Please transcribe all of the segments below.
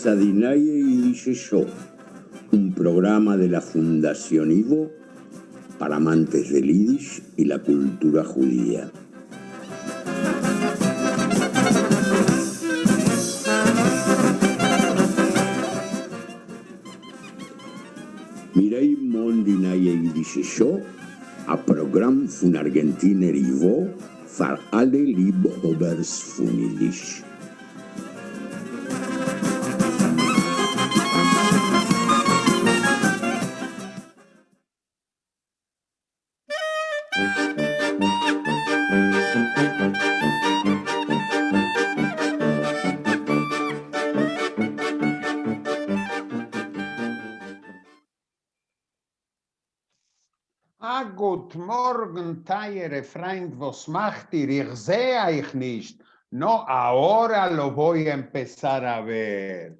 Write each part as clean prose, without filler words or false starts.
Sadinaye y Dice Yo, un programa de la Fundación Ivo para amantes del Yiddish y la cultura judía. Mirei Mondinaye y Dice Yo, a Programm von Argentiner Ivo für alle Liebhabers von Yiddish. Guten Morgen, teure Freund, was macht ihr? Ich sehe euch nicht. No, ahora lo voy a empezar a ver.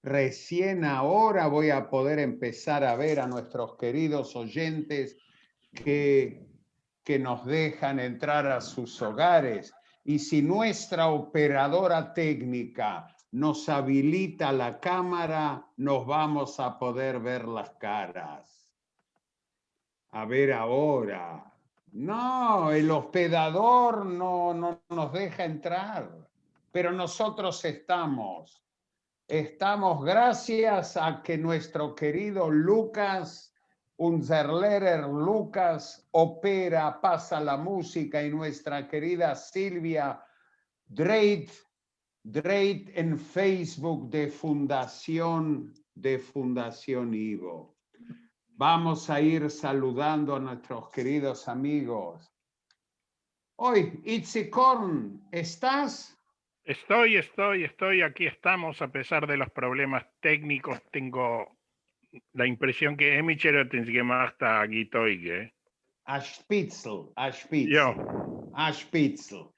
Recién ahora voy a poder empezar a ver a nuestros queridos oyentes que nos dejan entrar a sus hogares. Y si nuestra operadora técnica nos habilita la cámara, nos vamos a poder ver las caras. A ver ahora. No, el hospedador no nos deja entrar, pero nosotros estamos gracias a que nuestro querido Lucas, unser Lehrer Lucas, opera, pasa la música y nuestra querida Silvia dreht en Facebook de Fundación Ivo. Vamos a ir saludando a nuestros queridos amigos. Hoy, Itzik Korn, ¿estás? Estoy, aquí estamos, a pesar de los problemas técnicos, tengo la impresión que Emicher gemacht Gitoige. A Spitzel. Yo. A Spitzel.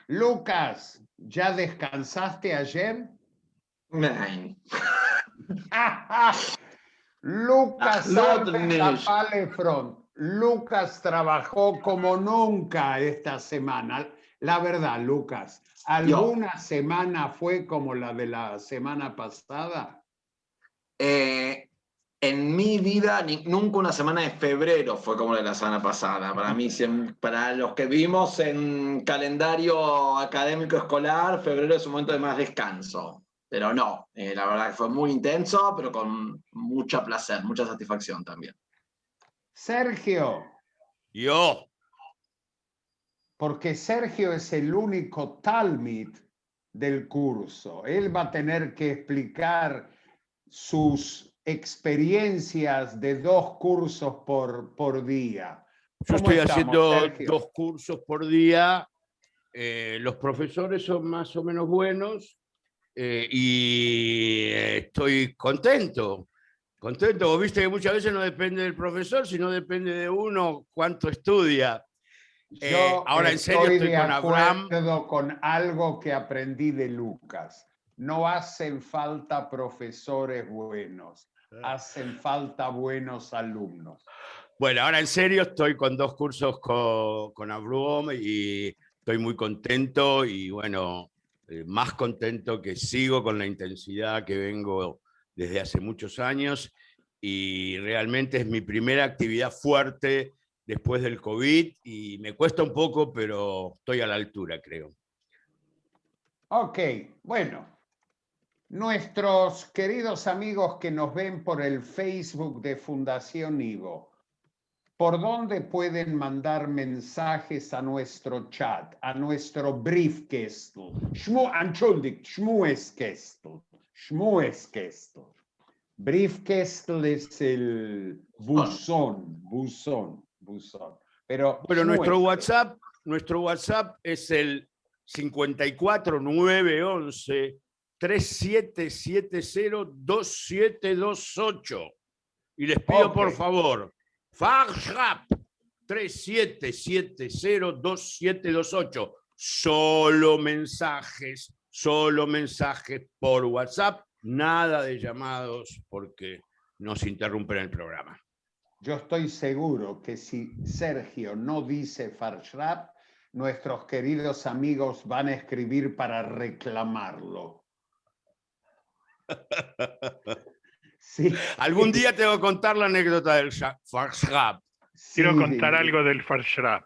Lucas, ¿ya descansaste ayer? Nein. Lucas Palefront. Lucas trabajó como nunca esta semana. La verdad, Lucas, ¿alguna semana fue como la de la semana pasada? En mi vida, nunca una semana de febrero fue como la de la semana pasada. Para mí, para los que vivimos en calendario académico escolar, febrero es un momento de más descanso. Pero no, la verdad que fue muy intenso, pero con mucho placer, mucha satisfacción también. Sergio. Yo. Porque Sergio es el único talmid del curso. Él va a tener que explicar sus experiencias de 2 cursos por día. Yo estoy haciendo Sergio? 2 cursos por día. Los profesores son más o menos buenos. Y estoy contento. Vos viste que muchas veces no depende del profesor, sino depende de uno cuánto estudia. Ahora en serio estoy con Abraham. Con algo que aprendí de Lucas. No hacen falta profesores buenos, hacen falta buenos alumnos. Bueno, ahora en serio estoy con 2 cursos con Abraham y estoy muy contento y bueno, más contento, que sigo con la intensidad que vengo desde hace muchos años y realmente es mi primera actividad fuerte después del COVID y me cuesta un poco, pero estoy a la altura, creo. Ok, bueno, nuestros queridos amigos que nos ven por el Facebook de Fundación Ivo, ¿por dónde pueden mandar mensajes a nuestro chat, a nuestro Briefkästel? Schmueskästel. Briefkästel es el buzón. Pero bueno, nuestro WhatsApp es el 54911 37702728. Y les pido por favor, FARSHRAP 37702728. Solo mensajes por WhatsApp, nada de llamados porque nos interrumpen el programa. Yo estoy seguro que si Sergio no dice FARSHRAP, nuestros queridos amigos van a escribir para reclamarlo. Sí. Algún día tengo que contar la anécdota del Farshrab. Quiero Sí, contar sí. algo del Farshrab.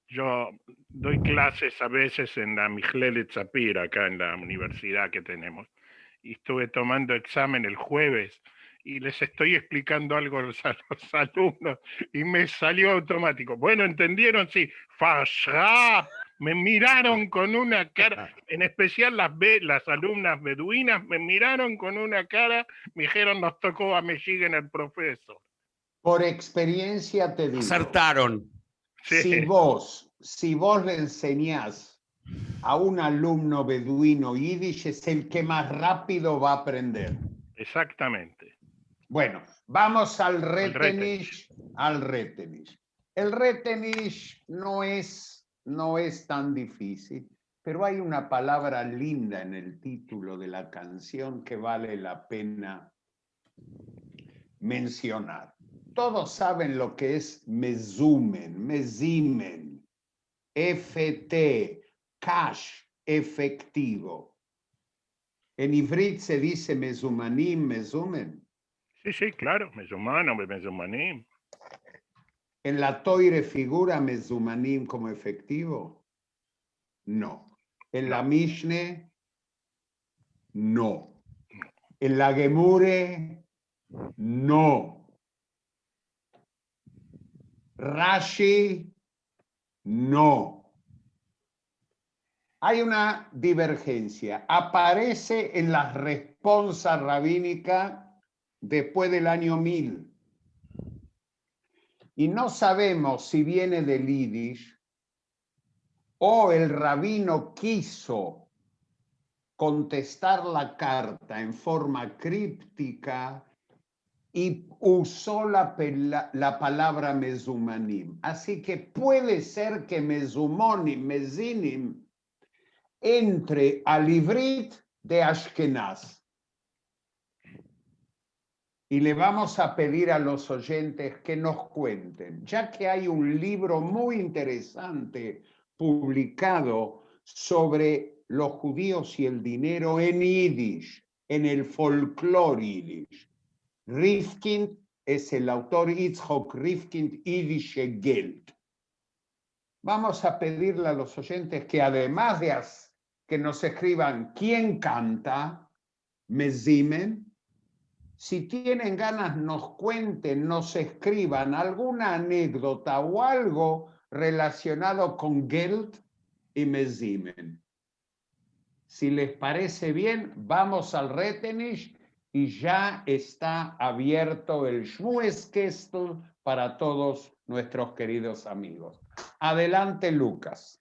Yo doy clases a veces en la Michlelet Zapir, acá en la universidad que tenemos. Y estuve tomando examen el jueves y les estoy explicando algo a los alumnos y me salió automático. Bueno, ¿entendieron? Sí. Farshrab. Me miraron con una cara, en especial las alumnas beduinas, me miraron con una cara, me dijeron, nos tocó a Mechigen el profesor. Por experiencia te digo, Acertaron. Sí. si vos le enseñás a un alumno beduino yiddish, es el que más rápido va a aprender. Exactamente. Bueno, vamos al Retenish. Retenish. El Retenish no es tan difícil, pero hay una palabra linda en el título de la canción que vale la pena mencionar. Todos saben lo que es mezumen, mezimen, FT, cash, efectivo. En ivrit se dice mezumanim, mezumen. Sí, claro, mezumano, mezumanim. ¿En la Toire figura mezumanim como efectivo? No. ¿En la Mishne? No. ¿En la Gemure? No. Rashi? No. Hay una divergencia. Aparece en las responsas rabínicas después del año 1000. Y no sabemos si viene del Yiddish o el rabino quiso contestar la carta en forma críptica y usó la palabra mezumanim. Así que puede ser que mezumonim, mezinim, entre al ivrit de Ashkenaz. Y le vamos a pedir a los oyentes que nos cuenten, ya que hay un libro muy interesante publicado sobre los judíos y el dinero en Yiddish, en el folclore Yiddish. Rifkind es el autor, Yitzhak Rifkind, Yiddische Geld. Vamos a pedirle a los oyentes que además de que nos escriban quién canta, mezimen, si tienen ganas, nos cuenten, nos escriban alguna anécdota o algo relacionado con Geld y mezimen. Si les parece bien, vamos al Retenish y ya está abierto el Shmueskestel para todos nuestros queridos amigos. Adelante, Lucas.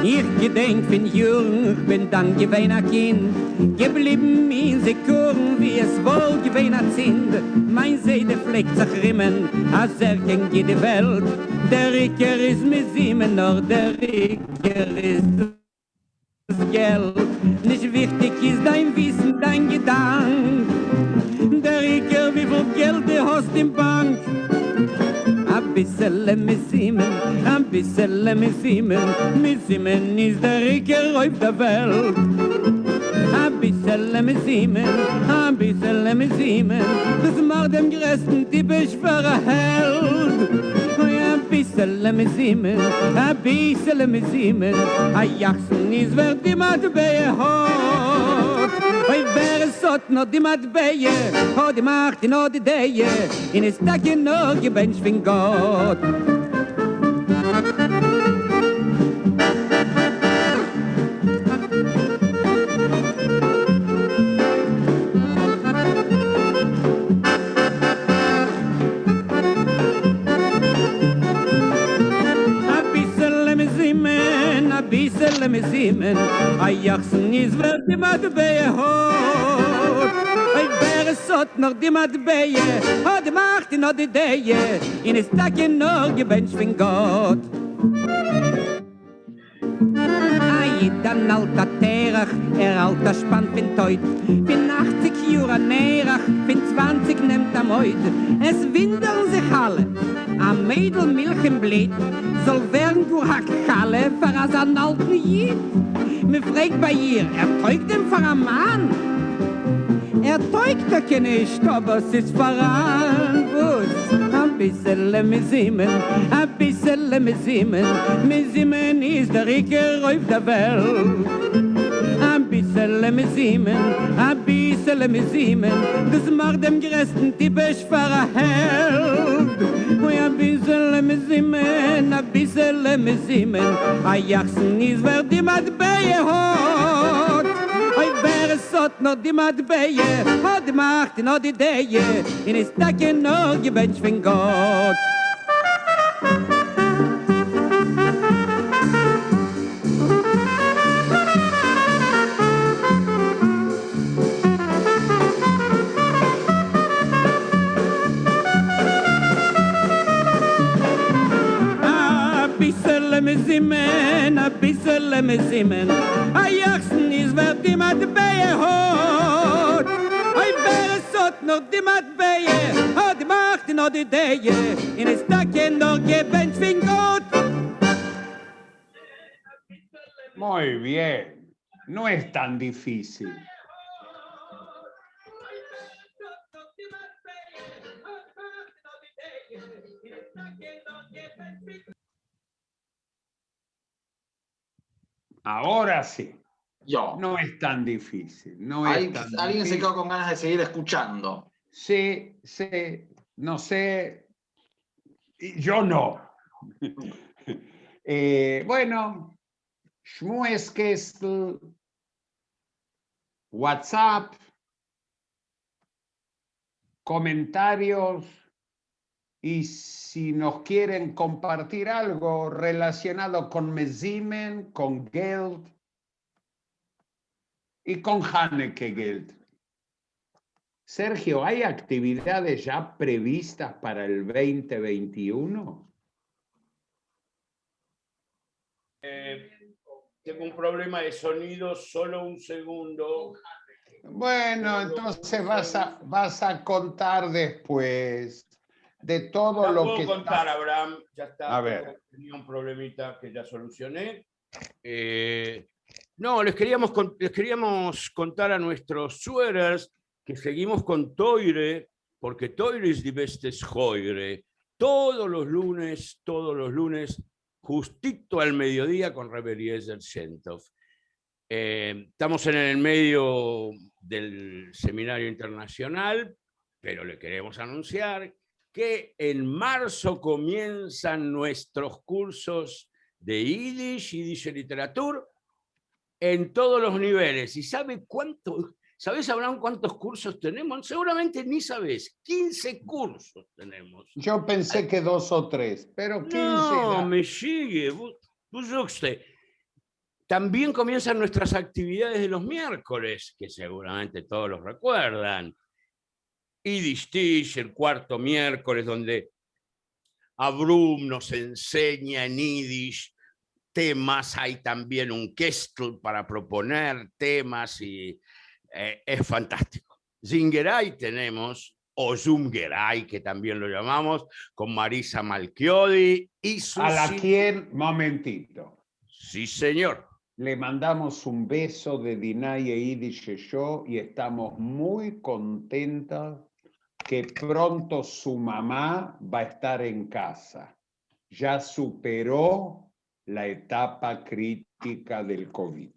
Ich gedenk von jung, bin dann gewesen ein Kind, geblieben in Sekuren, wie es wohl gewesen ein Zind. Mein Seide fleckt sich rimmen, als kennt die Welt. Der Riker ist mit Siemen, nur der Riker ist das Geld. Nicht wichtig ist dein Wissen, dein Gedank. Der Riker, wie viel Geld du hast im Bank. Ein bisschen Messimen, ein bisschen Messimen, Messimen ist der Riker auf der Welt. Ein bisschen Messimen, ein bisschen Messimen, das macht dem größten typisch für ein Held. Ein bisschen Messimen, ein bisschen Messimen, ein Jachsen ist wer die Matbeie hat. Oi, wer es hat noch die Matbeie, hat die Macht in die Idee, in es Tag noch gebencht von Gott. Bissel mesimen, ay jachsen is wer die Matbeie hat. Ay wer es hat noch die Matbeie, hat die Macht in die Idee, in es Tag noch gebencht von Gott. Ay Jid an alter Terach, alter Spann fin Teut. Fin 80 Jura Nerach, fin 20 nimmt Moid. Es windern sich alle, a Mädel Milch im Blit, soll werden durch a Kalle für as an alten Jid. Me fragt bei ihr, teugt dem für a Mann? Teugt er nicht, aber es ist voran, wuss. Ein bisschen Mesimen, ein bisschen Mesimen. Mesimen ist der Rieker auf der Welt. Ein bisschen Mesimen, ein bisschen Mesimen. Das macht dem größten Typisch für ein Held. Ein bisschen Mesimen, ein bisschen Mesimen. Ein Jachsen ist, wer die Matbeie hat. Wer es hat noch die Matbeie, hat die Macht, noch die Idee, in ist Tag noch gewünscht von Gott. A bissel Mesimen, a Jachsen ist, wer die Matbeie hat. Wer es hat noch die Matbeie, hat die Macht, noch die Idee, in ist Tag noch gewünscht von Gott. Muy bien, no es tan difícil. Ahora sí, Yo. no es tan difícil. No Hay- es tan alguien se difícil. quedó con ganas de seguir escuchando. Sí, no sé, y yo no. Bueno, Shmueskestl, WhatsApp, comentarios, y si nos quieren compartir algo relacionado con Mesimen, con Geld y con Haneke Geld. Sergio, ¿hay actividades ya previstas para el 2021? Tengo un problema de sonido, solo un segundo. Bueno, entonces vas a contar después de todo Ya lo puedo que contar, Abraham, ya está. A ver. Tenía un problemita que ya solucioné. No, les queríamos contar a nuestros suerers que seguimos con Toire, porque Toire es die bestes Heure. Todos los lunes, justito al mediodía con Rebbe Eliezer Shentov. Estamos en el medio del seminario internacional, pero le queremos anunciar que en marzo comienzan nuestros cursos de Yiddish literatura en todos los niveles. ¿Y sabes, Abraham, cuántos cursos tenemos? Seguramente ni sabes. 15 cursos tenemos. Yo pensé que 2 o 3, pero 15. No, me sigue. Vos usted. También comienzan nuestras actividades de los miércoles, que seguramente todos los recuerdan. Yiddish Tish, el cuarto miércoles, donde Abrum nos enseña en Yiddish temas. Hay también un Kestl para proponer temas y es fantástico. Zingeray tenemos, o Zumgeray, que también lo llamamos, con Marisa Malchiodi y su... A la quien, momentito. Sí, señor. Le mandamos un beso de Dinah y Yiddish Show y estamos muy contentas que pronto su mamá va a estar en casa. Ya superó la etapa crítica del COVID.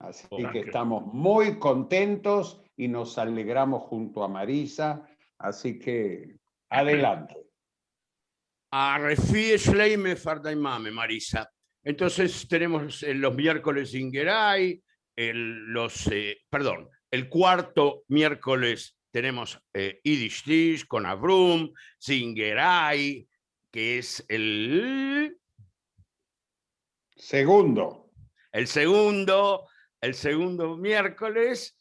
Así que estamos muy contentos y nos alegramos junto a Marisa. Así que adelante. A Refie Schleime Fardaimame, Marisa. Entonces tenemos los miércoles Zingeray, el cuarto miércoles tenemos Yiddish Tish con Abrum, Zingeray, que es el segundo. El segundo miércoles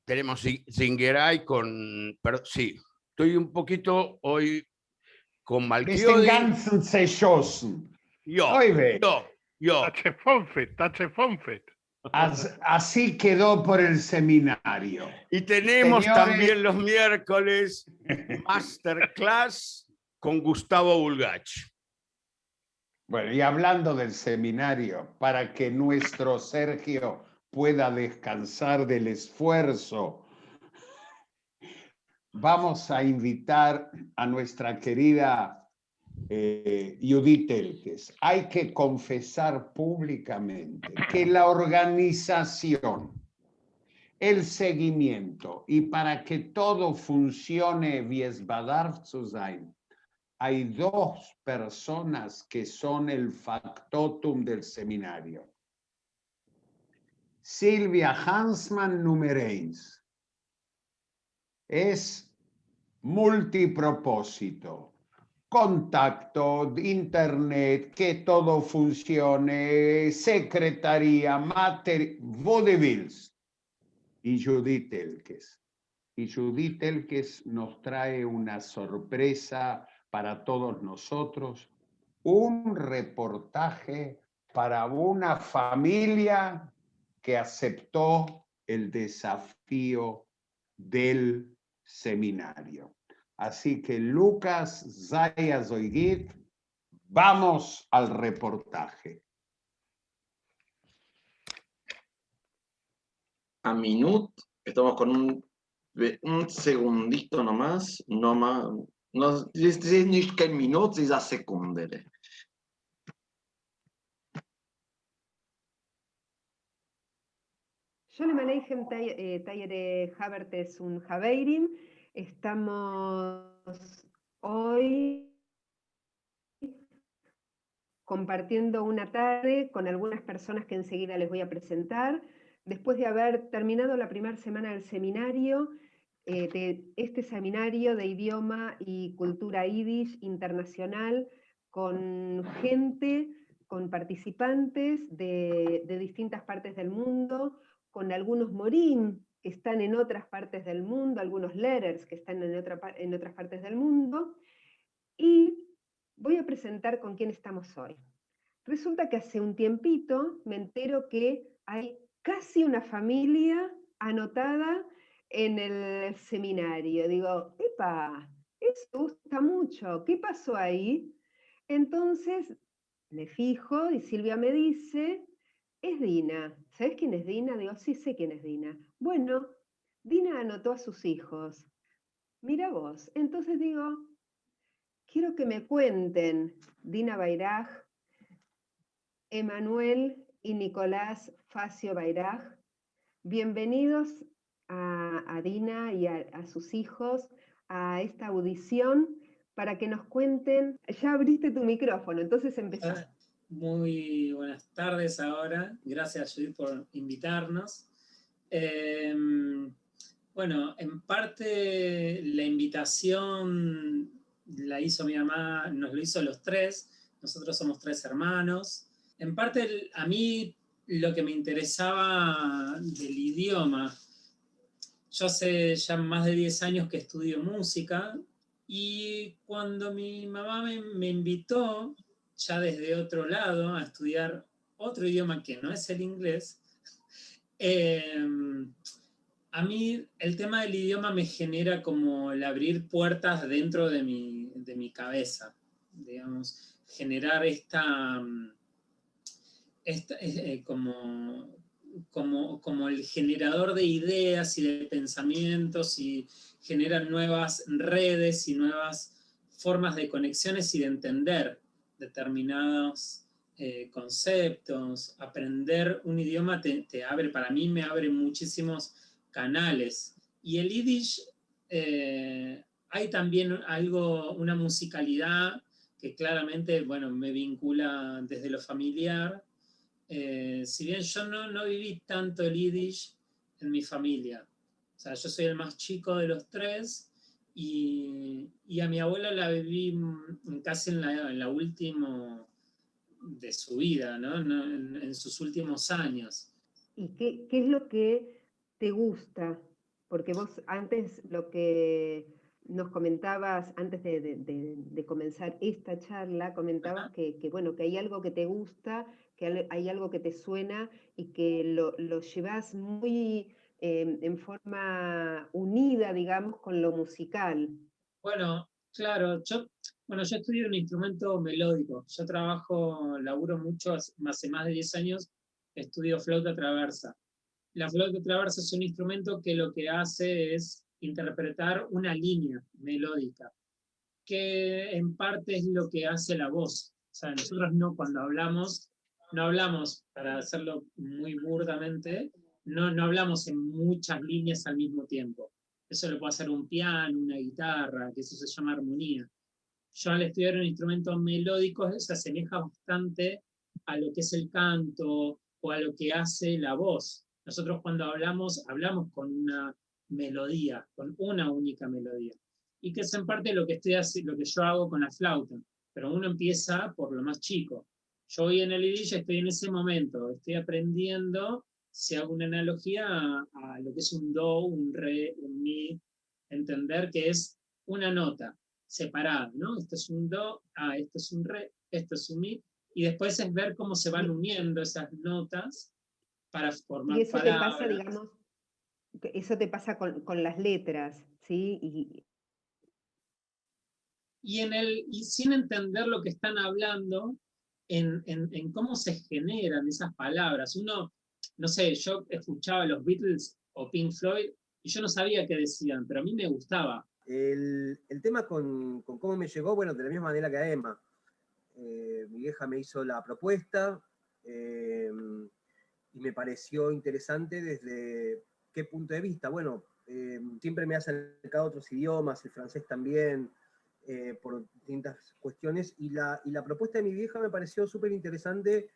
tenemos Zingeray con... sí, estoy un poquito hoy con Malchiodi. Muy bien. Yo. Tache Fonfet. Así quedó por el seminario. Y tenemos Señores. también los miércoles Masterclass con Gustavo Bulgach. Bueno, y hablando del seminario, para que nuestro Sergio pueda descansar del esfuerzo, vamos a invitar a nuestra querida Judith Elkes. Hay que confesar públicamente que la organización, el seguimiento y para que todo funcione wie es bedarf zu sein, hay dos personas que son el factotum del seminario. Silvia Hansmann, número 1. Es multipropósito. Contacto, internet, que todo funcione, secretaría, vodevils. Y Judith Elkes. Y Judith Elkes nos trae una sorpresa para todos nosotros, un reportaje para una familia que aceptó el desafío del seminario. Así que Lucas Zaya-Zoigit, vamos al reportaje. A minut, estamos con un segundito nomás, no más. No, es nicht kein Minut, es a Sekunde. Yo le manejo Tayere Habertes un Javeirim. Estamos hoy compartiendo una tarde con algunas personas que enseguida les voy a presentar. Después de haber terminado la primera semana del seminario, de este seminario de idioma y cultura yiddish internacional, con gente, con participantes de distintas partes del mundo, con algunos morim que están en otras partes del mundo, algunos letters que están en otras partes del mundo, y voy a presentar con quién estamos hoy. Resulta que hace un tiempito me entero que hay casi una familia anotada en el seminario. Digo, ¡epa! Eso me gusta mucho. ¿Qué pasó ahí? Entonces me fijo y Silvia me dice, es Dina. ¿Sabes quién es Dina? Digo, sí, sé quién es Dina. Bueno, Dina anotó a sus hijos. Mira vos. Entonces digo, quiero que me cuenten, Dina Bairaj, Emanuel y Nicolás Facio Bairaj, bienvenidos a Dina y a sus hijos a esta audición para que nos cuenten. Ya abriste tu micrófono, entonces empezá. Muy buenas tardes ahora, gracias Judith por invitarnos. Bueno, en parte la invitación la hizo mi mamá, nos lo hizo los tres, nosotros somos 3 hermanos. En parte a mí lo que me interesaba del idioma, yo hace ya más de 10 años que estudio música y cuando mi mamá me invitó ya desde otro lado a estudiar otro idioma que no es el inglés, a mí el tema del idioma me genera como el abrir puertas dentro de mi cabeza, digamos, generar como el generador de ideas y de pensamientos y generan nuevas redes y nuevas formas de conexiones y de entender determinados conceptos. Aprender un idioma te abre, para mí me abre muchísimos canales. Y el Yiddish, hay también una musicalidad que claramente, bueno, me vincula desde lo familiar. Si bien yo no viví tanto el Yiddish en mi familia. O sea, yo soy el más chico de los 3 y a mi abuela la viví casi en la última de su vida, ¿no? En sus últimos años. ¿Y qué es lo que te gusta? Porque vos antes lo que nos comentabas, antes de comenzar esta charla, comentabas que bueno, que hay algo que te gusta, que hay algo que te suena y que lo llevas muy en forma unida, digamos, con lo musical. Bueno, claro, yo estudio un instrumento melódico. Yo laburo mucho, hace más de 10 años, estudio flauta traversa. La flauta traversa es un instrumento que lo que hace es interpretar una línea melódica, que en parte es lo que hace la voz. O sea, nosotros cuando hablamos, no hablamos, para hacerlo muy burdamente, no hablamos en muchas líneas al mismo tiempo. Eso lo puede hacer un piano, una guitarra, que eso se llama armonía. Yo al estudiar un instrumento melódico se asemeja bastante a lo que es el canto o a lo que hace la voz. Nosotros cuando hablamos con una melodía, con una única melodía. Y que es en parte lo que yo hago con la flauta. Pero uno empieza por lo más chico. Yo hoy en el yiddish estoy en ese momento, estoy aprendiendo, si hago una analogía a lo que es un do, un re, un mi, entender que es una nota separada, ¿no? Esto es un do, esto es un re, esto es un mi, y después es ver cómo se van uniendo esas notas para formar palabras. Y eso palabras. te pasa, digamos, eso te pasa con las letras, ¿sí? Y sin entender lo que están hablando, en cómo se generan esas palabras. Uno, no sé, yo escuchaba los Beatles o Pink Floyd y yo no sabía qué decían, pero a mí me gustaba. El tema con cómo me llegó, bueno, de la misma manera que a Emma. Mi vieja me hizo la propuesta y me pareció interesante desde qué punto de vista. Bueno, siempre me ha acercado a otros idiomas, el francés también, por distintas cuestiones, y la propuesta de mi vieja me pareció súper interesante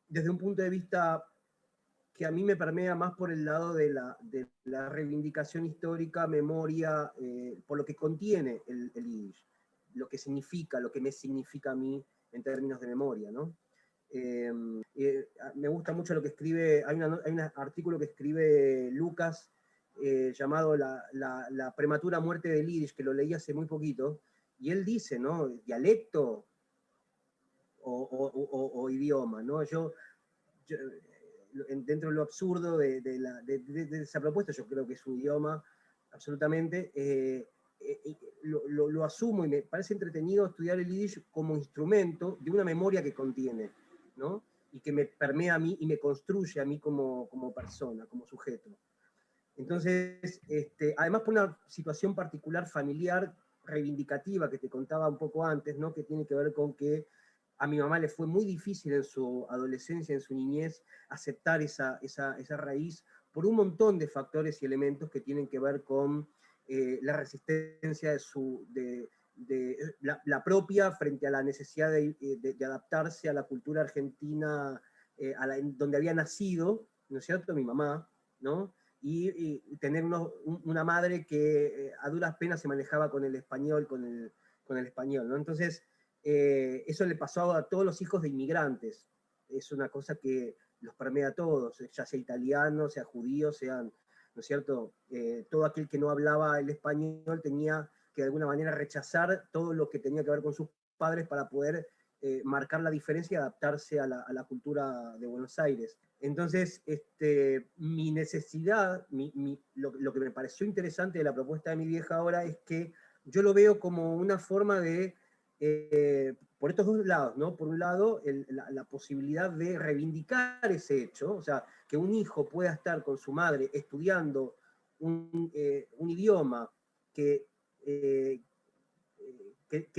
desde un punto de vista que a mí me permea más por el lado de la reivindicación histórica, memoria, por lo que contiene el yiddish, lo que significa, lo que me significa a mí en términos de memoria, ¿no? Me gusta mucho lo que escribe, hay un artículo que escribe Lucas llamado la prematura muerte del yiddish, que lo leí hace muy poquito, y él dice, ¿no? Dialecto o idioma, ¿no? Yo dentro de lo absurdo de esa propuesta, yo creo que es un idioma, absolutamente, lo asumo y me parece entretenido estudiar el yiddish como instrumento de una memoria que contiene, ¿no? Y que me permea a mí y me construye a mí como persona, como sujeto. Entonces, además por una situación particular familiar reivindicativa que te contaba un poco antes, ¿no? Que tiene que ver con que a mi mamá le fue muy difícil en su adolescencia, en su niñez, aceptar esa raíz por un montón de factores y elementos que tienen que ver con la resistencia de la propia frente a la necesidad de adaptarse a la cultura argentina donde había nacido, ¿no es cierto?, mi mamá, ¿no? Y tener una madre que a duras penas se manejaba con el español, con el español, ¿no? Entonces, eso le pasó a todos los hijos de inmigrantes. Es una cosa que los permea a todos, ya sea italianos, sea judíos, sean, ¿no es cierto? Todo aquel que no hablaba el español tenía que de alguna manera rechazar todo lo que tenía que ver con sus padres para poder marcar la diferencia y adaptarse a la cultura de Buenos Aires. Entonces, mi necesidad, lo que me pareció interesante de la propuesta de mi vieja ahora es que yo lo veo como una forma de, por estos dos lados, ¿no? Por un lado, la posibilidad de reivindicar ese hecho, o sea, que un hijo pueda estar con su madre estudiando un idioma que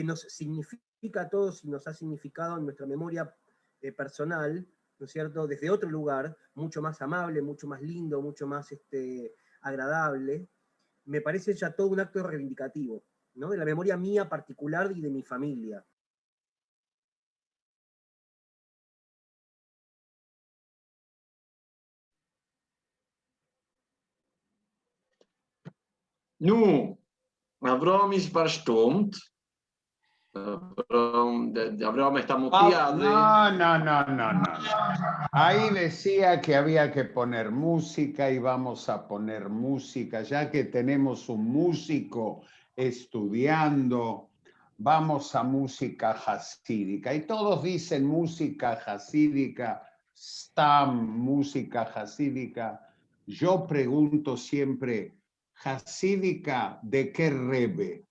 nos significa a todos y nos ha significado en nuestra memoria personal, ¿no es cierto?, desde otro lugar, mucho más amable, mucho más lindo, mucho más agradable, me parece ya todo un acto reivindicativo, ¿no?, de la memoria mía particular y de mi familia. Nu, Avraham ist verstummt. Abraham está muteado. No. Ahí decía que había que poner música y vamos a poner música, ya que tenemos un músico estudiando, vamos a música hasídica. Y todos dicen música hasídica, stam, música hasídica. Yo pregunto siempre, ¿hasídica de qué rebbe?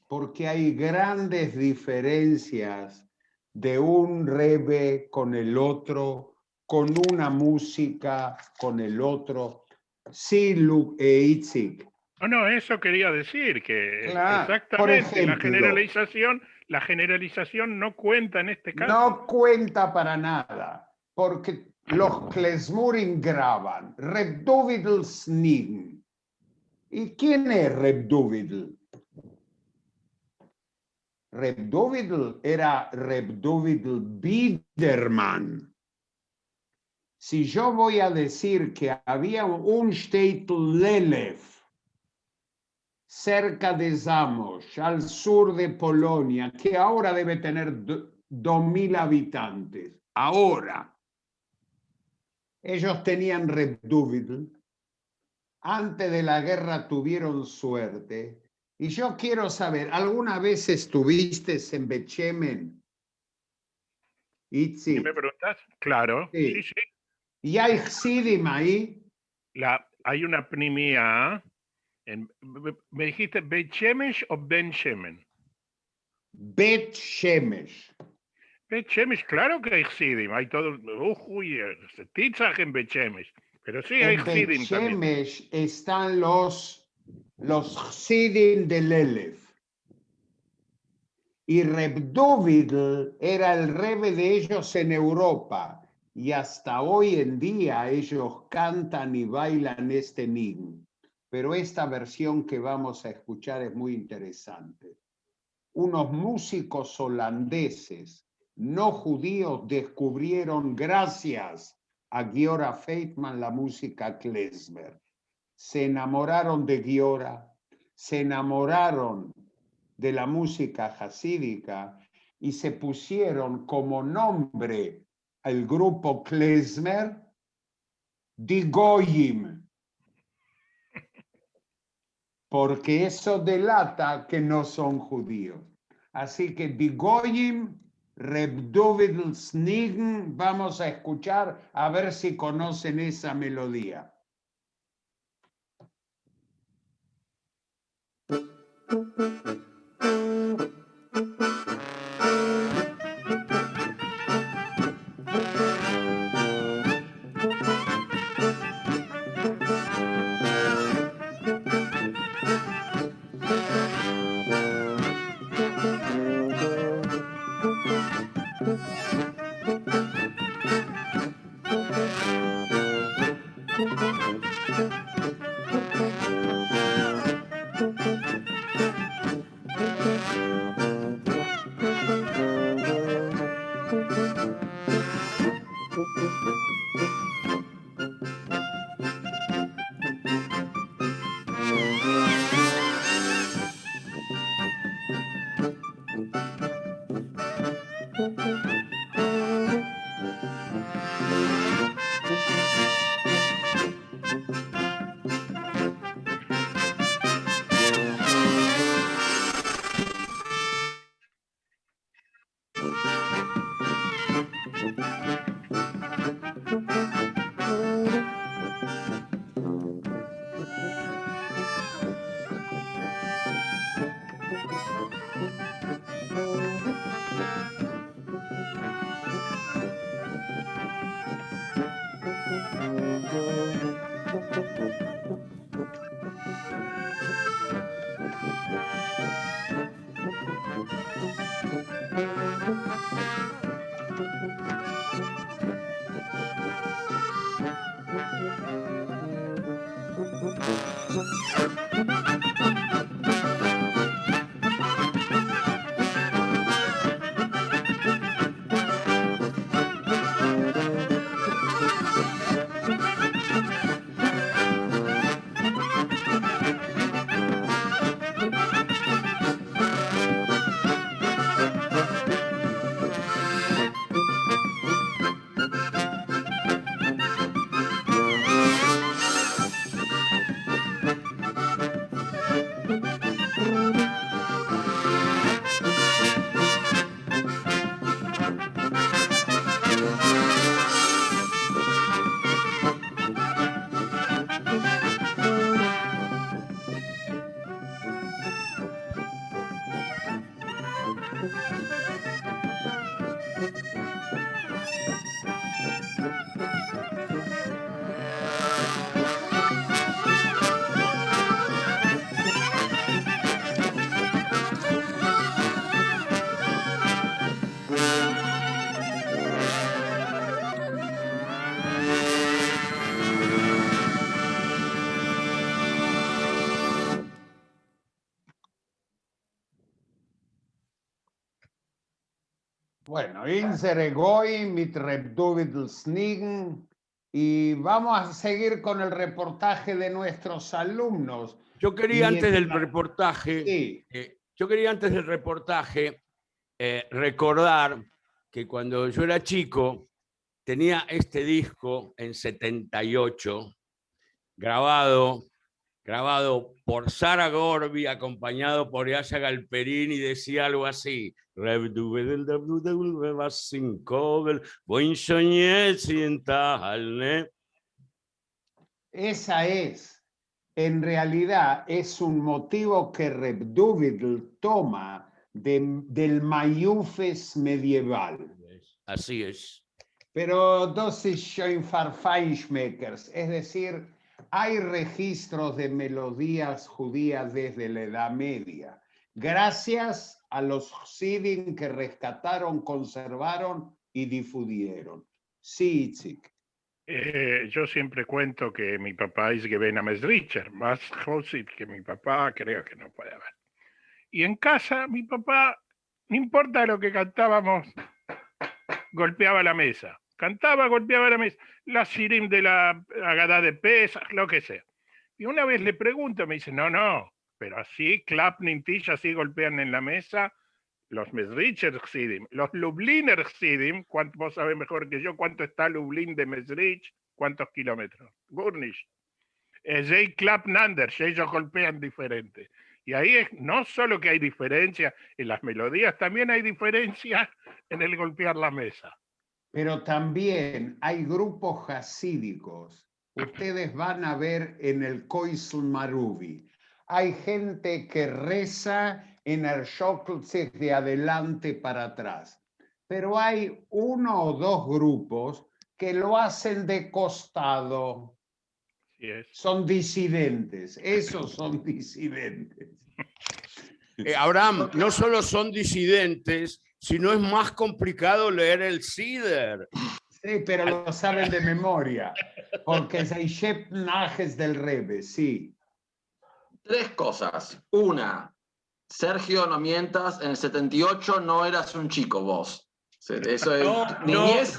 Porque hay grandes diferencias de un rebbe con el otro, con una música con el otro. Sí, Itzik. No, eso quería decir, que Claro, por exactamente ejemplo, la generalización no cuenta en este caso. no cuenta para nada, porque los klezmurim graban Reb Dovidl Snign. ¿Y quién es Reb Dovidl? Reb Dovidl era Reb Dovidl Biderman. Si yo voy a decir que había un Shtetl Lelev cerca de Zamość, al sur de Polonia, que ahora debe tener 2.000 habitantes, ahora, ellos tenían Reb Dovidl, antes de la guerra tuvieron suerte. Y yo quiero saber, ¿alguna vez estuviste en Bet Shemen? ¿Qué me preguntas? Claro, sí, sí. ¿Y hay Hasidim ahí? Hay una pnimia. ¿Me dijiste Bet Shemesh o Ben Shemen? Bet Shemesh. Bet Shemesh, claro que hay Hasidim. Hay todo, Titzach en Bet Shemesh. Pero sí hay Hasidim también. En Bet Shemesh están los Hasidim de Lelev. Y Reb Dovidl era el rebbe de ellos en Europa. Y hasta hoy en día ellos cantan y bailan este nign. Pero esta versión que vamos a escuchar es muy interesante. Unos músicos holandeses no judíos descubrieron, gracias a Giora Feitman, la música klezmer. Se enamoraron de Giora, se enamoraron de la música hasídica y se pusieron como nombre al grupo klezmer Die Goyim, porque eso delata que no son judíos. Así que Die Goyim, Reb Dovidl Snign, vamos a escuchar a ver si conocen esa melodía. Bueno, Insere Goy, mit Rebduvidl Snigen, y vamos a seguir con el reportaje de nuestros alumnos. Yo quería Y antes del mientras- reportaje, Sí. Recordar que cuando yo era chico tenía este disco en 78, grabado por Sara Gorby, acompañado por Yasha Galperín, y decía algo así. Esa es, en realidad, es un motivo que Reb Dovidl toma del Mayufes medieval. Así es. Pero dosis schon Feinschmeckers, es decir, hay registros de melodías judías desde la Edad Media, gracias a los Hasidim que rescataron, conservaron y difundieron. Sí, Itzik. Yo siempre cuento que mi papá es Gebena Mesricher, más Josid que mi papá, creo que no puede haber. Y en casa, mi papá, no importa lo que cantábamos, golpeaba la mesa. Cantaba, golpeaba la mesa. La sirim de la Agadá de Pesach, lo que sea. Y una vez le pregunto, me dice, no, pero así, Klapnin Tish, así golpean en la mesa los Mesricher Chsidim. Los Lubliner Chsidim, vos sabés mejor que yo cuánto está Lublin de Mesrich, cuántos kilómetros. Gurnish. Jay Klapnander, ellos golpean diferente. Y ahí es no solo que hay diferencia en las melodías, también hay diferencia en el golpear la mesa. Pero también hay grupos hasídicos. Ustedes van a ver en el Koisl Maruvi. Hay gente que reza en el Shoklzig de adelante para atrás. Pero hay uno o dos grupos que lo hacen de costado. Sí es. Son disidentes. Esos son disidentes. Abraham, no solo son disidentes, sino es más complicado leer el Sider. Sí, pero lo saben de memoria, porque es el Shepnajes del Rebbe, sí. 3 cosas. Una, Sergio, no mientas, en el 78 no eras un chico vos. Eso es niñez.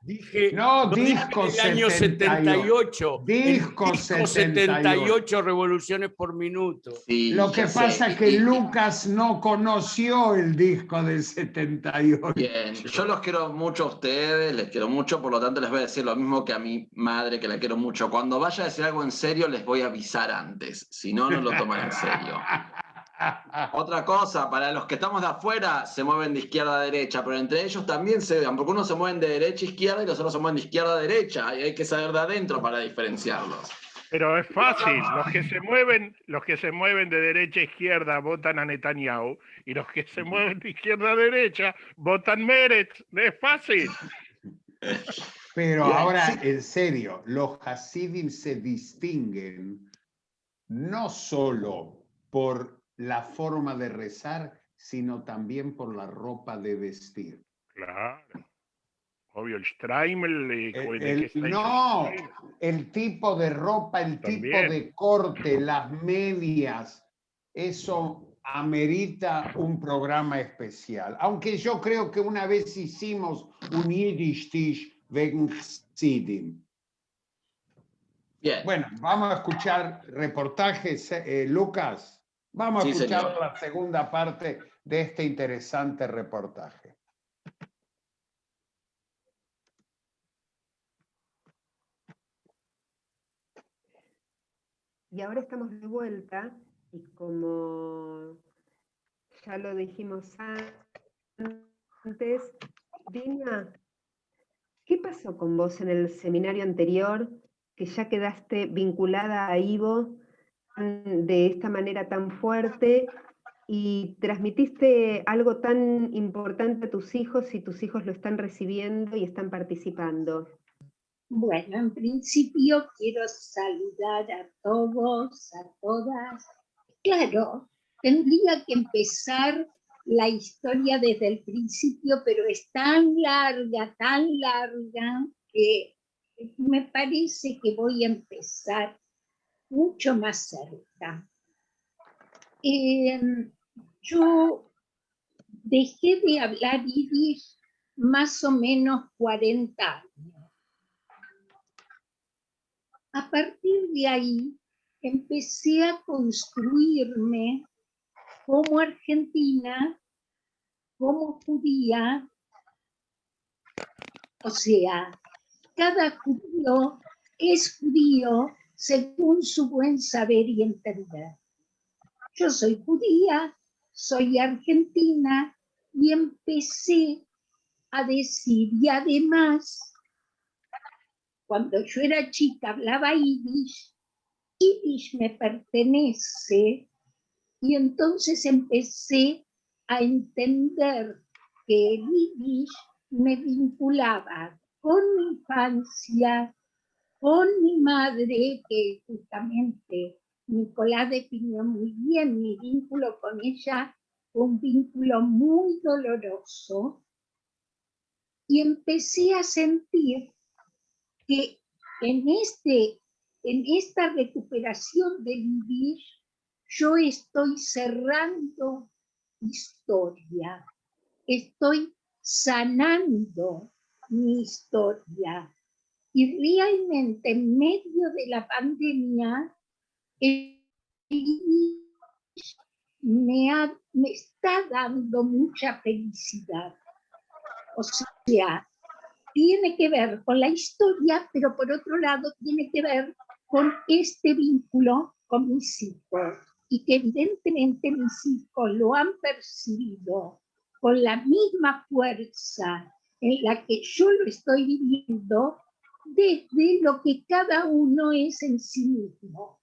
Dije disco el año 78. Disco 78 revoluciones por minuto. Sí, Lo que ya pasa sé. es que Lucas no conoció el disco del 78. Bien, yo los quiero mucho a ustedes, les quiero mucho, por lo tanto les voy a decir lo mismo que a mi madre, que la quiero mucho. Cuando vaya a decir algo en serio, les voy a avisar antes, si no, no lo toman en serio. Otra cosa, para los que estamos de afuera, se mueven de izquierda a derecha, pero entre ellos también se vean, porque unos se mueven de derecha a izquierda y los otros se mueven de izquierda a derecha, y hay que saber de adentro para diferenciarlos. Pero es fácil, los que se mueven de derecha a izquierda votan a Netanyahu, y los que se mueven de izquierda a derecha votan Meretz, es fácil. Pero ahora, en serio, los Hasidim se distinguen no solo por la forma de rezar, sino también por la ropa de vestir. Claro. Obvio, el Streimel. No, el tipo de ropa, el También. tipo de corte, las medias, eso amerita un programa especial. Aunque yo creo que una vez hicimos un Yiddish Tish wegen Hasidim. Bien. Bueno, vamos a escuchar reportajes, Lucas. Vamos a escuchar señor. la segunda parte de este interesante reportaje. Y ahora estamos de vuelta y como ya lo dijimos antes, Dina, ¿qué pasó con vos en el seminario anterior que ya quedaste vinculada a Ivo de esta manera tan fuerte y transmitiste algo tan importante a tus hijos y tus hijos lo están recibiendo y están participando? Bueno, en principio quiero saludar a todos, a todas. Claro, tendría que empezar la historia desde el principio, pero es tan larga, que me parece que voy a empezar mucho más cerca. Yo dejé de hablar yiddish más o menos 40 años. A partir de ahí empecé a construirme como argentina, como judía, o sea, cada judío es judío según su buen saber y entender. Yo soy judía, soy argentina y empecé a decir, y además, cuando yo era chica hablaba yiddish, yiddish me pertenece, y entonces empecé a entender que el yiddish me vinculaba con mi infancia, con mi madre, que justamente Nicolás definió muy bien mi vínculo con ella, un vínculo muy doloroso, y empecé a sentir que en esta recuperación del yiddish yo estoy cerrando historia, estoy sanando mi historia. Y realmente en medio de la pandemia, el yiddish me está dando mucha felicidad. O sea, tiene que ver con la historia, pero por otro lado tiene que ver con este vínculo con mis hijos, y que evidentemente mis hijos lo han percibido con la misma fuerza en la que yo lo estoy viviendo, desde lo que cada uno es en sí mismo.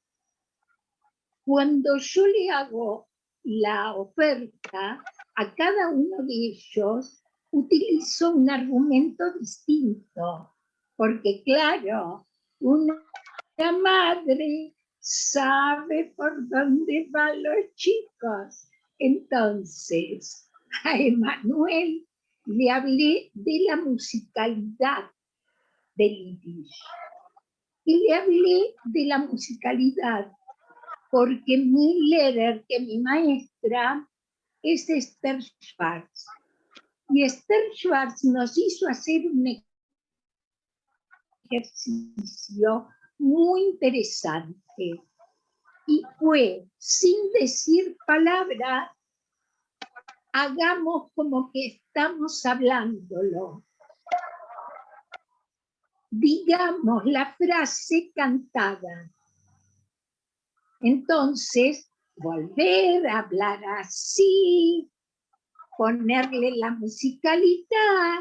Cuando yo le hago la oferta a cada uno de ellos, utilizo un argumento distinto, porque claro, una madre sabe por dónde van los chicos. Entonces, a Emanuel le hablé de la musicalidad del yiddish. Y le hablé de la musicalidad porque mi líder, que mi maestra, es Esther Schwartz. Y Esther Schwartz nos hizo hacer un ejercicio muy interesante. Y fue, sin decir palabra, hagamos como que estamos hablándolo. Digamos la frase cantada. Entonces, volver a hablar así, ponerle la musicalidad.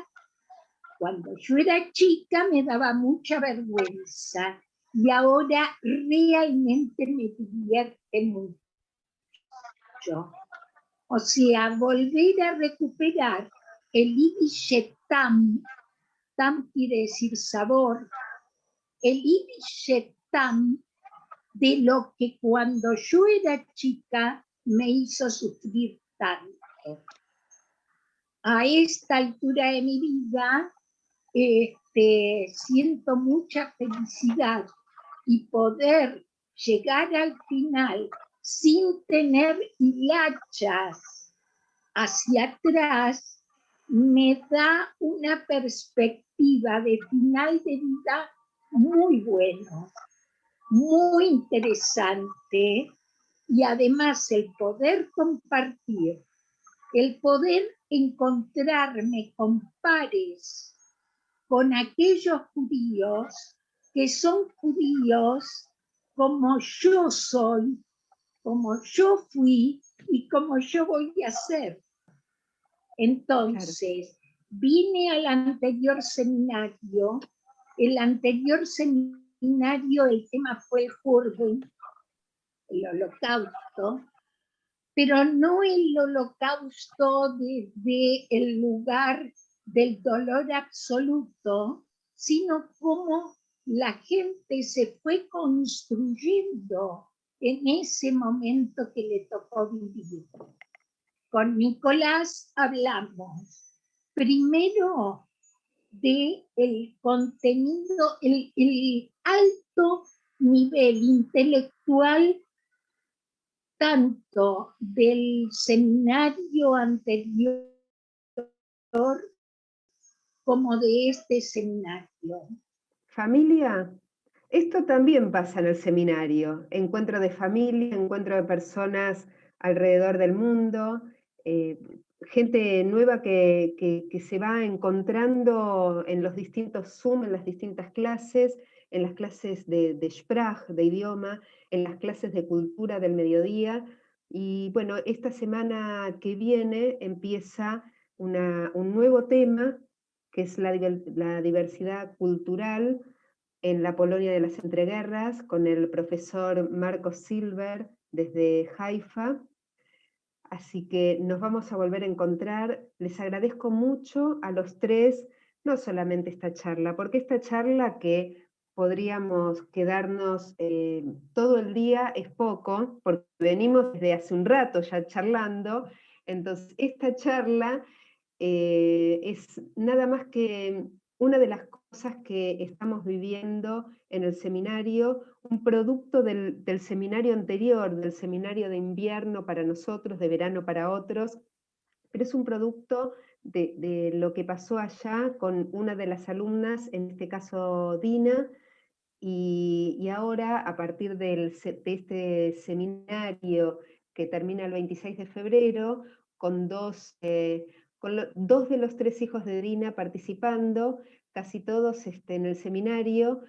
Cuando yo era chica me daba mucha vergüenza y ahora realmente me divierte mucho. O sea, volver a recuperar el yiddish tam, tam quiere decir sabor, el yiddish tam de lo que cuando yo era chica me hizo sufrir tanto. A esta altura de mi vida siento mucha felicidad y poder llegar al final sin tener hilachas hacia atrás me da una perspectiva de final de vida muy bueno, muy interesante, y además el poder compartir, el poder encontrarme con pares, con aquellos judíos que son judíos como yo soy, como yo fui y como yo voy a ser. Entonces, vine al anterior seminario. El anterior seminario, el tema fue el Jurgen, el holocausto, pero no el holocausto desde el lugar del dolor absoluto, sino cómo la gente se fue construyendo en ese momento que le tocó vivir. Con Nicolás hablamos primero del contenido, el alto nivel intelectual tanto del seminario anterior como de este seminario. Familia, esto también pasa en el seminario. Encuentro de familia, encuentro de personas alrededor del mundo, gente nueva que se va encontrando en los distintos Zoom, en las distintas clases, en las clases de Sprach, de idioma, en las clases de cultura del mediodía. Y bueno, esta semana que viene empieza un nuevo tema, que es la diversidad cultural en la Polonia de las entreguerras, con el profesor Marcos Silver desde Haifa. Así que nos vamos a volver a encontrar. Les agradezco mucho a los tres, no solamente esta charla, porque esta charla que podríamos quedarnos todo el día es poco, porque venimos desde hace un rato ya charlando. Entonces esta charla es nada más que una de las cosas que estamos viviendo en el seminario, un producto del seminario anterior, del seminario de invierno para nosotros, de verano para otros, pero es un producto de lo que pasó allá con una de las alumnas, en este caso Dina, y ahora a partir de este seminario que termina el 26 de febrero, con dos de los tres hijos de Dina participando, casi todos en el seminario,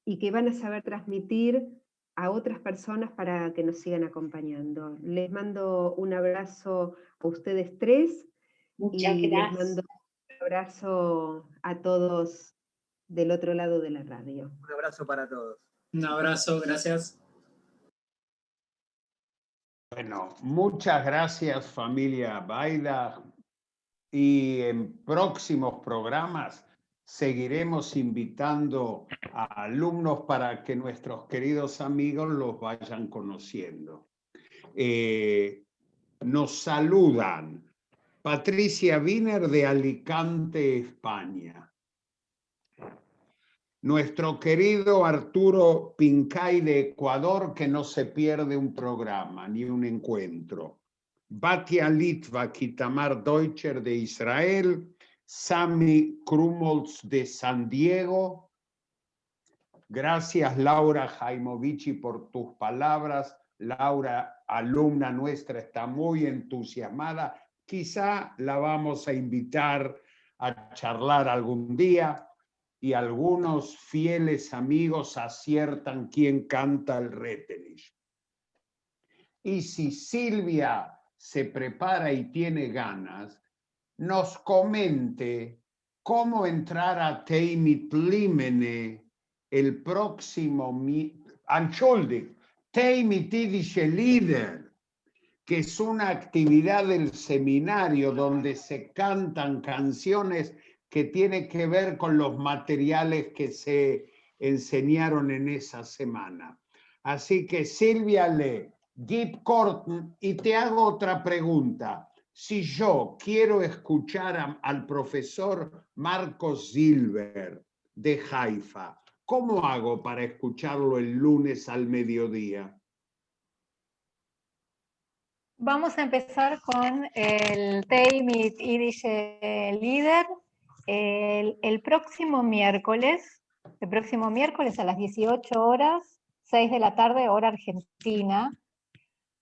y que van a saber transmitir a otras personas para que nos sigan acompañando. Les mando un abrazo a ustedes tres. Muchas y gracias. Les mando un abrazo a todos del otro lado de la radio. Un abrazo para todos. Un abrazo, gracias. Bueno, muchas gracias familia Baida, y en próximos programas seguiremos invitando a alumnos para que nuestros queridos amigos los vayan conociendo. Nos saludan Patricia Wiener de Alicante, España. Nuestro querido Arturo Pincay de Ecuador, que no se pierde un programa ni un encuentro. Batia Litvak y Tamar Deutscher de Israel. Sami Krumholz de San Diego. Gracias Laura Jaimovici por tus palabras. Laura, alumna nuestra, está muy entusiasmada. Quizá la vamos a invitar a charlar algún día. Y algunos fieles amigos aciertan quién canta el Retenich. Y si Silvia se prepara y tiene ganas, nos comente cómo entrar a Teimit Limene el próximo... Entschuldigung, Teimit Idische Lieder, que es una actividad del seminario donde se cantan canciones que tiene que ver con los materiales que se enseñaron en esa semana. Así que Silvia lee, Gib Korten, y te hago otra pregunta. Si yo quiero escuchar al profesor Marcos Silver de Haifa, ¿cómo hago para escucharlo el lunes al mediodía? Vamos a empezar con el Teimit Yiddish Lieder el próximo miércoles a las 18 horas, 6 de la tarde, hora argentina.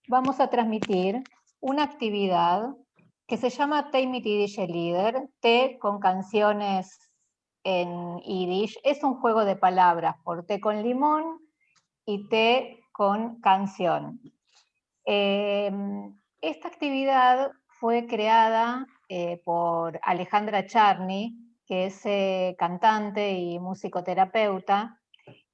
Vamos a transmitir una actividad que se llama Teimit Yiddish Lieder, té con canciones en Yiddish. Es un juego de palabras por té con limón y té con canción. Esta actividad fue creada por Alejandra Charny, que es cantante y musicoterapeuta.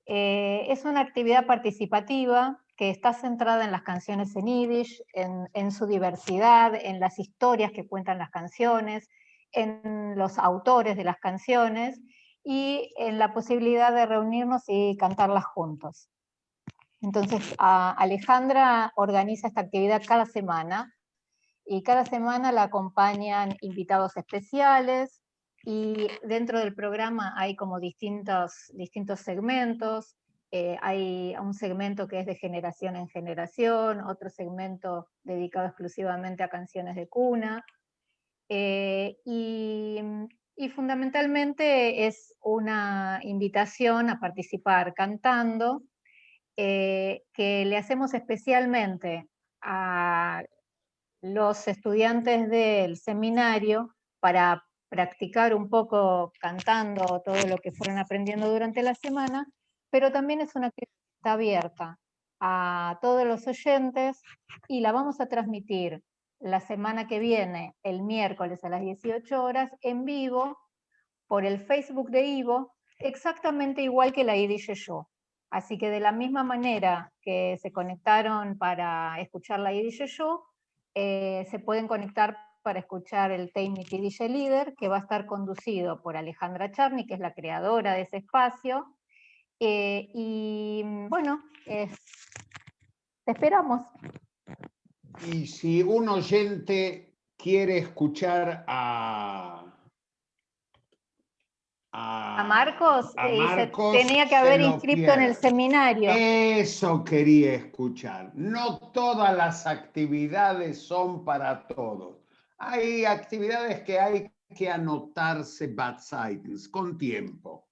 Es una actividad participativa que está centrada en las canciones en Yiddish, en su diversidad, en las historias que cuentan las canciones, en los autores de las canciones y en la posibilidad de reunirnos y cantarlas juntos. Entonces, Alejandra organiza esta actividad cada semana y cada semana la acompañan invitados especiales y dentro del programa hay como distintos segmentos. hay un segmento que es de generación en generación, otro segmento dedicado exclusivamente a canciones de cuna, y fundamentalmente es una invitación a participar cantando, que le hacemos especialmente a los estudiantes del seminario para practicar un poco cantando todo lo que fueron aprendiendo durante la semana, pero también es una actividad que está abierta a todos los oyentes y la vamos a transmitir la semana que viene, el miércoles a las 18 horas, en vivo, por el Facebook de Ivo, exactamente igual que la Yiddish Show. Así que de la misma manera que se conectaron para escuchar la Yiddish Show, se pueden conectar para escuchar el Teimit Yiddish Lieder, que va a estar conducido por Alejandra Charny, que es la creadora de ese espacio. Y bueno, te esperamos. Y si un oyente quiere escuchar a Marcos, Marcos, tenía que haber inscrito en el seminario. Eso quería escuchar. No todas las actividades son para todos. Hay actividades que hay que anotarse bad-sightings, con tiempo.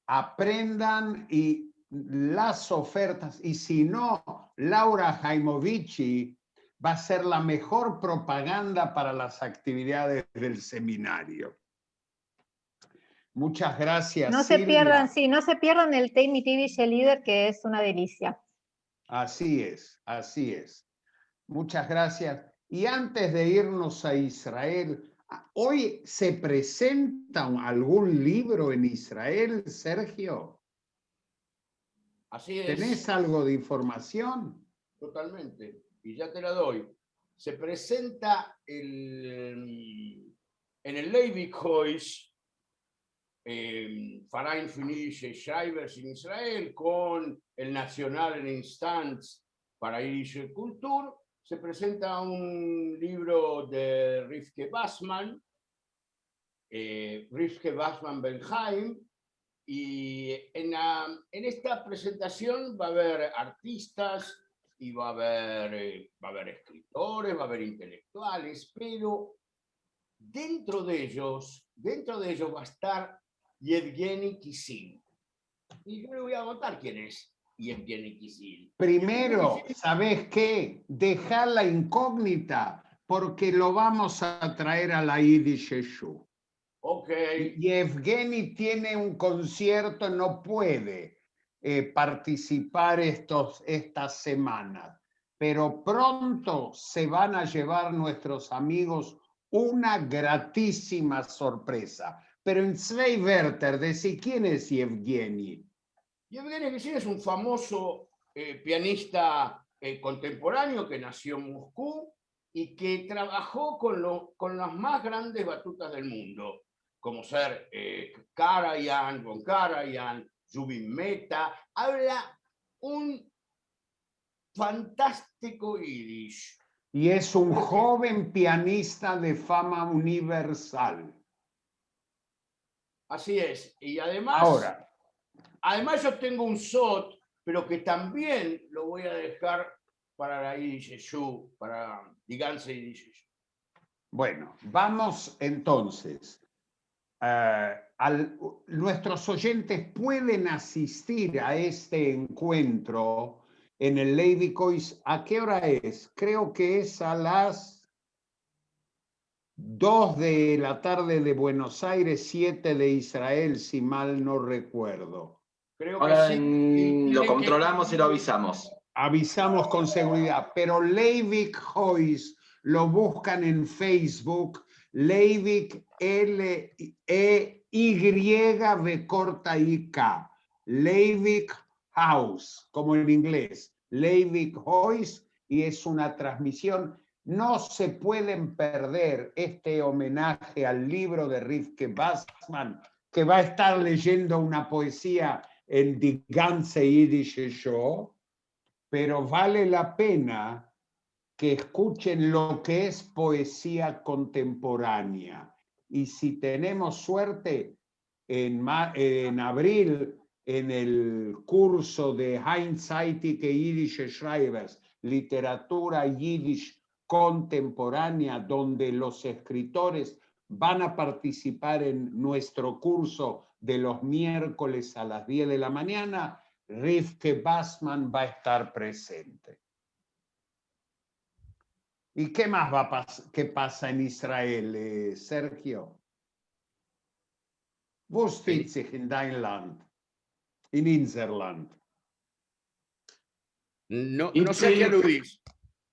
Aprendan y las ofertas, y si no, Laura Jaimovici va a ser la mejor propaganda para las actividades del seminario. Muchas gracias, No se Silvia. pierdan, sí, no se pierdan el Teimit Yiddish Lieder, que es una delicia. Así es, así es. Muchas gracias. Y antes de irnos a Israel, ¿hoy se presenta algún libro en Israel, Sergio? Así es. ¿Tenés algo de información? Totalmente, y ya te la doy. Se presenta en el Leibig-Hoys, Verein für Yiddish Schreibers en Israel, con el Nationalen Instanz para Yiddish Kultur. Se presenta un libro de Rivke Bassman, Benheim, y en esta presentación va a haber artistas y va a haber escritores, va a haber intelectuales, pero dentro de ellos va a estar Yevgeny Kisil. Y yo le voy a contar quién es Yevgeny Kisil. Primero, ¿sabés qué? Dejar la incógnita, porque lo vamos a traer a la Yiddish Show. Ok. Yevgeny tiene un concierto, no puede participar estas semanas, pero pronto se van a llevar nuestros amigos una gratísima sorpresa. Pero en Zwei Wörter, decí, ¿quién es Yevgeny? Yevgeny Kisil es un famoso pianista contemporáneo que nació en Moscú y que trabajó con las más grandes batutas del mundo, como ser Karajan, Von Karajan, Zubin Mehta. Habla un fantástico yiddish. Y es un joven pianista de fama universal. Así es. Y además yo tengo un SOT, pero que también lo voy a dejar para la Yiddish Show, para Die ganze Yiddish Show. Bueno, vamos entonces. Nuestros oyentes pueden asistir a este encuentro en el Leibig-Hoys. ¿A qué hora es? Creo que es a las 2 de la tarde de Buenos Aires, 7 de Israel, si mal no recuerdo. Creo Ahora que sí. lo controlamos y lo avisamos. Avisamos con seguridad, pero Leibig-Hoys lo buscan en Facebook, Leibig, L-E-Y-V-I-K, Leibig House, como en inglés, Leibig-Hoys, y es una transmisión. No se pueden perder este homenaje al libro de Rivke Bassman, que va a estar leyendo una poesía en Die ganze Yiddish Show, pero vale la pena que escuchen lo que es poesía contemporánea. Y si tenemos suerte, en abril en el curso de Einseitige Jiddische Schreibers, literatura yiddish contemporánea, donde los escritores van a participar en nuestro curso de los miércoles a las 10 de la mañana, Rivke Bassman va a estar presente. ¿Y qué más qué pasa en Israel, Sergio? Wo steht sich in dein Land? In unser Land. No sé a qué aludís.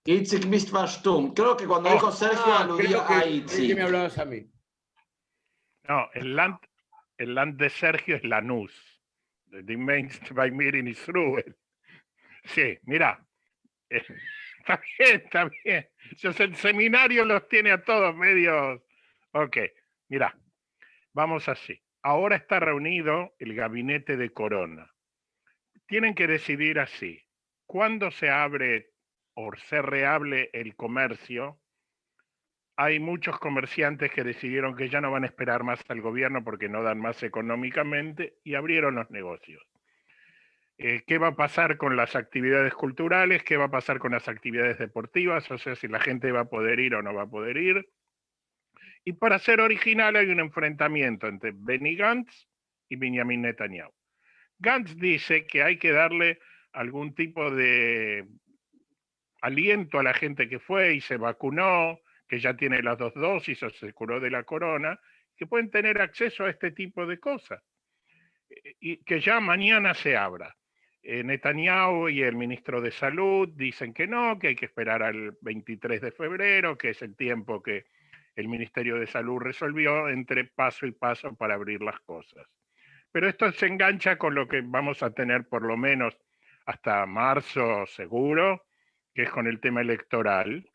Itzik Mistvashtum. Creo que cuando dijo Sergio aludía a Itzik. ¿Qué me hablabas a mí? No, el land de Sergio es Lanús. Die Mainst bei mir in Israel. Sí, mira. Está bien. El seminario los tiene a todos medios. Ok, mira. Vamos así. Ahora está reunido el gabinete de Corona. Tienen que decidir así. ¿Cuándo se abre o se reabre el comercio? Hay muchos comerciantes que decidieron que ya no van a esperar más al gobierno porque no dan más económicamente y abrieron los negocios. ¿Qué va a pasar con las actividades culturales? ¿Qué va a pasar con las actividades deportivas? O sea, si la gente va a poder ir o no va a poder ir. Y para ser original hay un enfrentamiento entre Benny Gantz y Benjamin Netanyahu. Gantz dice que hay que darle algún tipo de aliento a la gente que fue y se vacunó, que ya tiene las 2 dosis o se curó de la corona, que pueden tener acceso a este tipo de cosas. Y que ya mañana se abra. Netanyahu y el ministro de Salud dicen que no, que hay que esperar al 23 de febrero, que es el tiempo que el Ministerio de Salud resolvió entre paso y paso para abrir las cosas. Pero esto se engancha con lo que vamos a tener por lo menos hasta marzo seguro, que es con el tema electoral.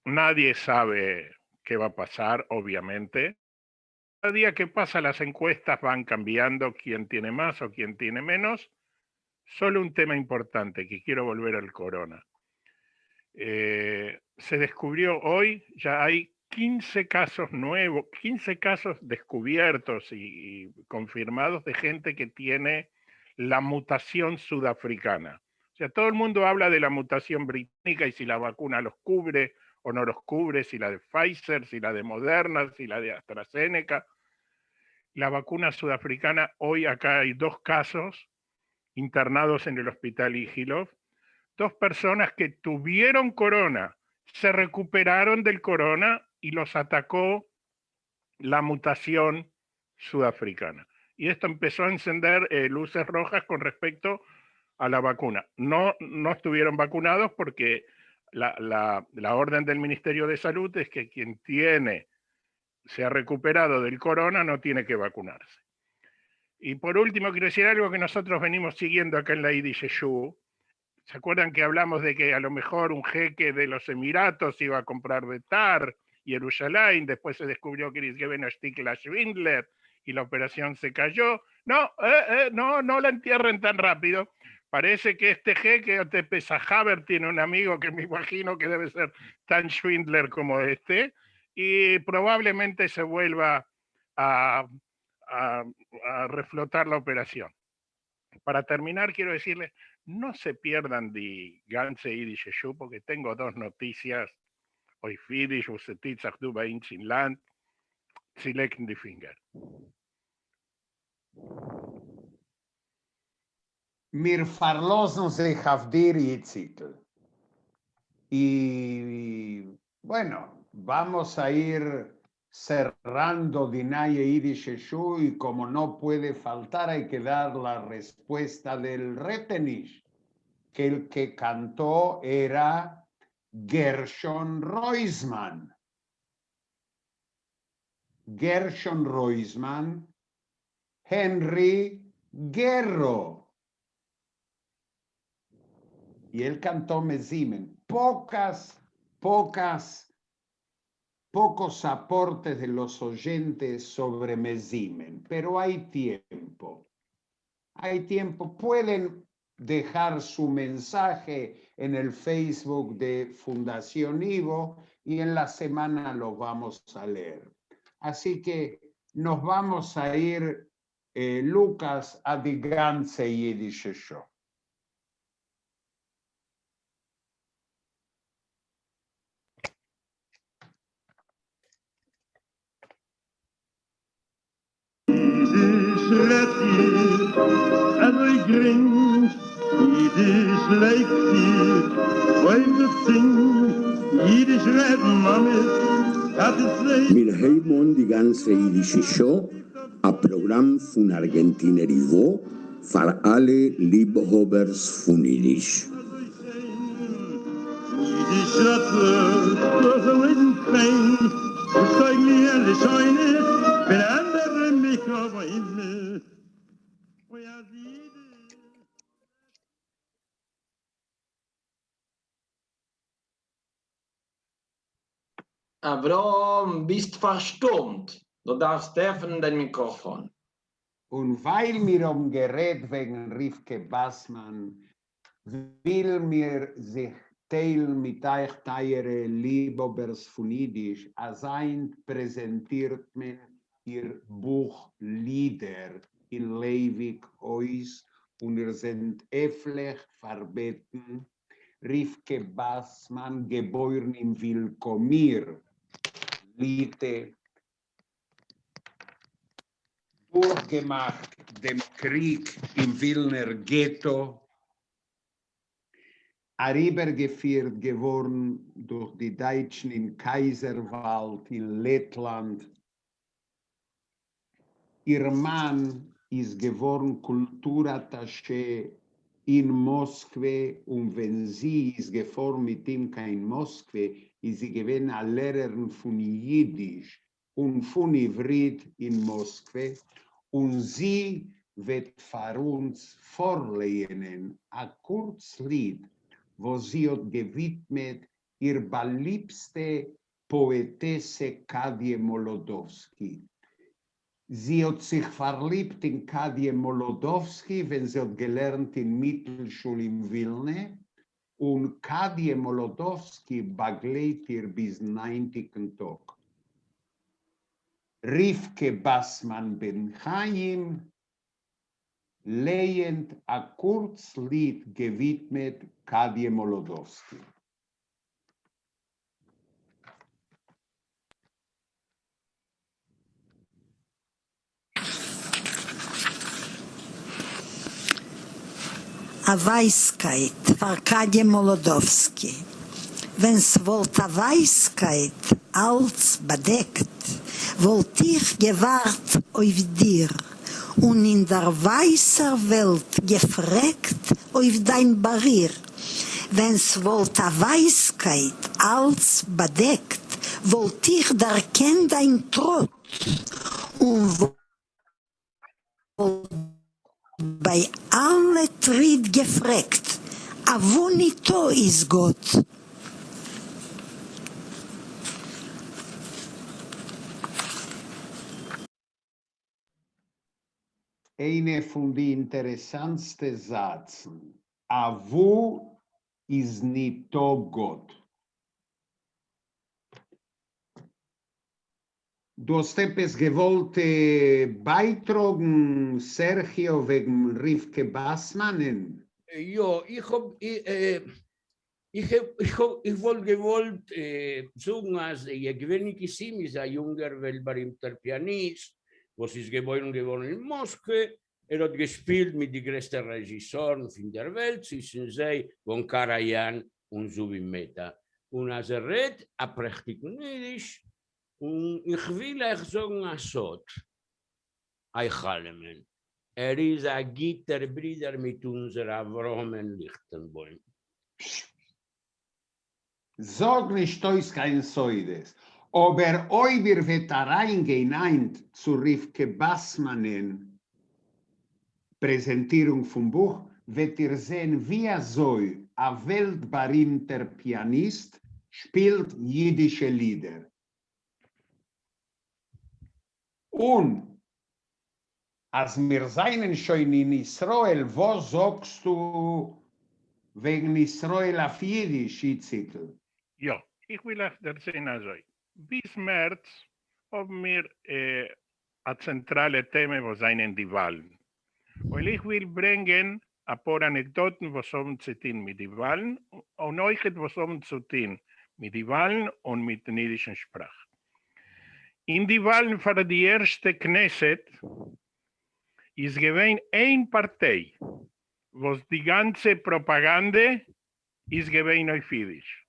Nadie sabe qué va a pasar, obviamente. Cada día que pasa las encuestas van cambiando quién tiene más o quién tiene menos. Solo un tema importante, que quiero volver al corona. Se descubrió hoy, ya hay 15 casos nuevos, 15 casos descubiertos y confirmados de gente que tiene la mutación sudafricana. O sea, todo el mundo habla de la mutación británica y si la vacuna los cubre o no los cubre, si la de Pfizer, si la de Moderna, si la de AstraZeneca. La vacuna sudafricana, hoy acá hay 2 casos internados en el hospital Igilov, 2 personas que tuvieron corona, se recuperaron del corona y los atacó la mutación sudafricana. Y esto empezó a encender luces rojas con respecto a la vacuna. No estuvieron vacunados porque la orden del Ministerio de Salud es que quien se ha recuperado del corona no tiene que vacunarse. Y por último, quiero decir algo que nosotros venimos siguiendo acá en la IDISHU. ¿Se acuerdan que hablamos de que a lo mejor un jeque de los Emiratos iba a comprar Betar y Jerusalén? Después se descubrió que era Stickler Schwindler y la operación se cayó. No la entierren tan rápido. Parece que este jeque, Otepe Sahaber, tiene un amigo que me imagino que debe ser tan Schwindler como este, y probablemente se vuelva a reflotar la operación. Para terminar, quiero decirles, no se pierdan die ganze Yidische Schuh, porque tengo 2 noticias. Hoy Fidisch, wo se titzach du bei uns in Land, sie lecken die Finger. Mir verlassen sich auf dir, Yitzitl. Y bueno, vamos a ir cerrando Dinaye Yidische Schuh y como no puede faltar hay que dar la respuesta del Retenish, que el que cantó era Gershon Roisman. Gershon Roisman, Henry Guerro. Y él cantó Mezimen. Pocos aportes de los oyentes sobre Mezimen, pero hay tiempo. Hay tiempo. Pueden dejar su mensaje en el Facebook de Fundación Ivo y en la semana lo vamos a leer. Así que nos vamos a ir, Lucas, a die ganze jiddische Show. Jiddisch redt also ich gring, Jiddisch lebt heute sing, Jiddisch reden Mami, hat es Wir haben die ganze jiddische Show, ein Programm von Argentinerivo für alle Liebhabers von Jiddisch. Jiddisch hat so in Pain, und zeig mir alle Scheune, wenn andere mich aber hin. Oh ja, Avrom, bist verstummt. Du darfst öffnen dein Mikrofon. Und weil mir gerät wegen Rivke Bassmann, will mir sich teilen mit euch teure Liebhabers von Jiddisch, als präsentiert man ihr Buch Lieder in Leivik Ois und sind öffentlich verbeten. Rivke Bassmann, geboren in Wilkomir, Liete, durchgemacht dem Krieg im Wilner Ghetto, herübergeführt geworden durch die Deutschen im Kaiserwald in Lettland. Ihr Mann ist geworden Kulturattaché in Moskau und wenn sie ist gefahren mit ihm kein Moskau, ist sie gewesen eine Lehrerin von Jiddisch und von Ivrit in Moskau und sie wird für uns vorlesen ein kurzes Lied, wo sie hat gewidmet ihr beliebste Poetesse Kadje Molodowski. Sie hat sich verliebt in Kadje Molodowski, wenn sie hat gelernt in Mittelschule in Wilne. Und Kadje Molodowski begleitet ihr bis 90. Tag. Rivke Bassmann Ben Chaim lehnt ein kurzes Lied gewidmet Kadje Molodowski. A Weiskeit für Kadje Molodowski. Wenn's wollt a Weiskeit als bedeckt, wollt ich gewahrt auf dir und in der weißer Welt gefragt auf dein Barrier. Wenn's wollt a Weiskeit als bedeckt, wollt ich der kenn dein Trotz und wollt bei alle Tritt gefragt, a wo nito ist Gott? Eine von den interessantsten Sätzen. A wo ist nito Gott? Du hast etwas gewollt beitragen, Sergio, wegen Rivke Bassmann? Ja, ich wollte gewollt sagen, als ich gewinnig ist ein junger, weltberühmter Pianist, was ist geboren in Moskau. Hat gespielt mit den größten Regisseuren in der Welt, zwischen sie, von Karajan und Zubin-Mehta. Und als redet, prächtig Jiddisch, und ich will euch sagen, so, Eichalemen. Ist ein Gitterbrüder mit unserer Avrom Lichtenboim. Sag nicht, da ist kein Säudes. Aber euch wird reingehen zu Rivke Bassmannen Präsentierung vom Buch, wird ihr sehen, wie ein weltberühmter Pianist spielt jiddische Lieder. Und als wir seien schon in Israel, wo sagst du wegen Israel auf Jiddisch, Itzikel? Ja, ich will euch erzählen also. Bis März haben wir a zentrale Thema, wo seien die Wahlen. Weil ich will bringen ein paar Anekdoten, was haben zu tun mit den Wahlen und euch etwas haben zu tun mit den Wahlen und mit der niedischen Sprache. In die Wahlen für die erste Knesset ist gewesen eine Partei, was die ganze Propaganda ist gewesen auf Jiddisch.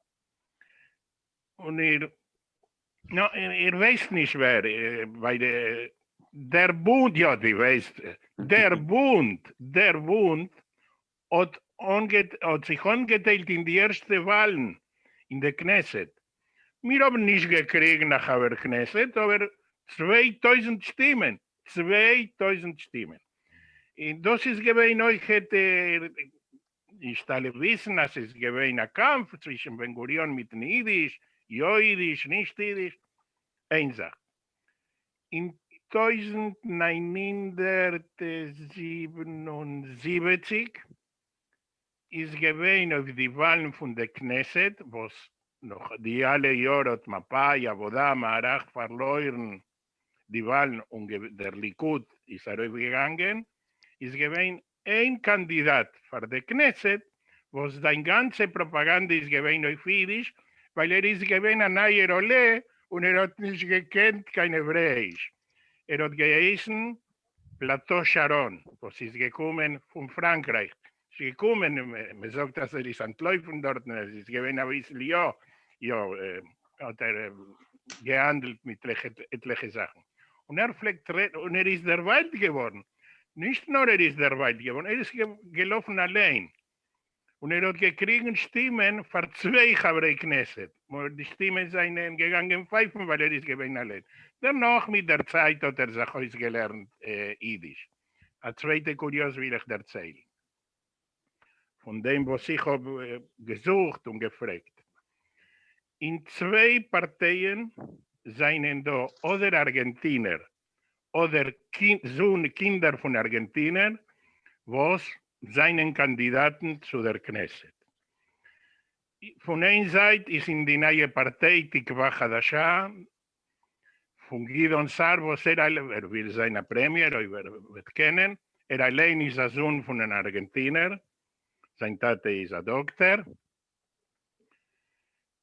Und ihr wisst nicht wer, weil der Bund, ja, die weißt, der Bund hat sich angeteilt in die ersten Wahlen in der Knesset. Wir haben nicht gekriegt nach der Knesset, aber 2000 Stimmen. 2000 Stimmen. Und das ist gewesen, euch hätte, ich alle wissen, dass es gewesen ein Kampf zwischen Ben Gurion mit Jiddisch, Jiddisch, nicht Jiddisch. Eine Sache. In 1977 ist gewesen auf die Wahlen von der Knesset, was noch die alle Jahre hat Mapai, Avoda, Marach verloren, die Wahlen und der Likud ist aufgegangen, ist gewesen ein Kandidat für die Knesset, was seine ganze Propaganda ist gewesen auf Jiddisch, weil ist gewesen ein neuer Ole und hat nicht gekannt, kein Hebräisch. Hat geheißen Plateau Sharon, was ist gekommen von Frankreich. Ist gekommen, man sagt, dass ist entläufen dort, es ist gewesen ein bisschen, hat gehandelt mit etlichen Sachen. Und und ist der Wald geworden. Nicht nur ist der Wald geworden, ist gelaufen allein. Und hat gekriegt Stimmen für 2 Chavrei Knesset. Die Stimmen sind gegangen pfeifen, weil ist gewesen allein. Danach mit der Zeit hat sich ausgelernt Jiddisch. Eine zweite Kurios will ich erzählen. Von dem, was ich habe gesucht und gefragt. In 2 Parteien seien da oder Argentinier oder Kinder von Argentinern, was seinen Kandidaten zu der Knesset. Von einer Seite ist in die neue Partei Tikva Hadasha, von Gideon Sar, was will seine Premier, wird kennen. Allein ist der Sohn von einem Argentinier, sein Tate ist ein Doktor.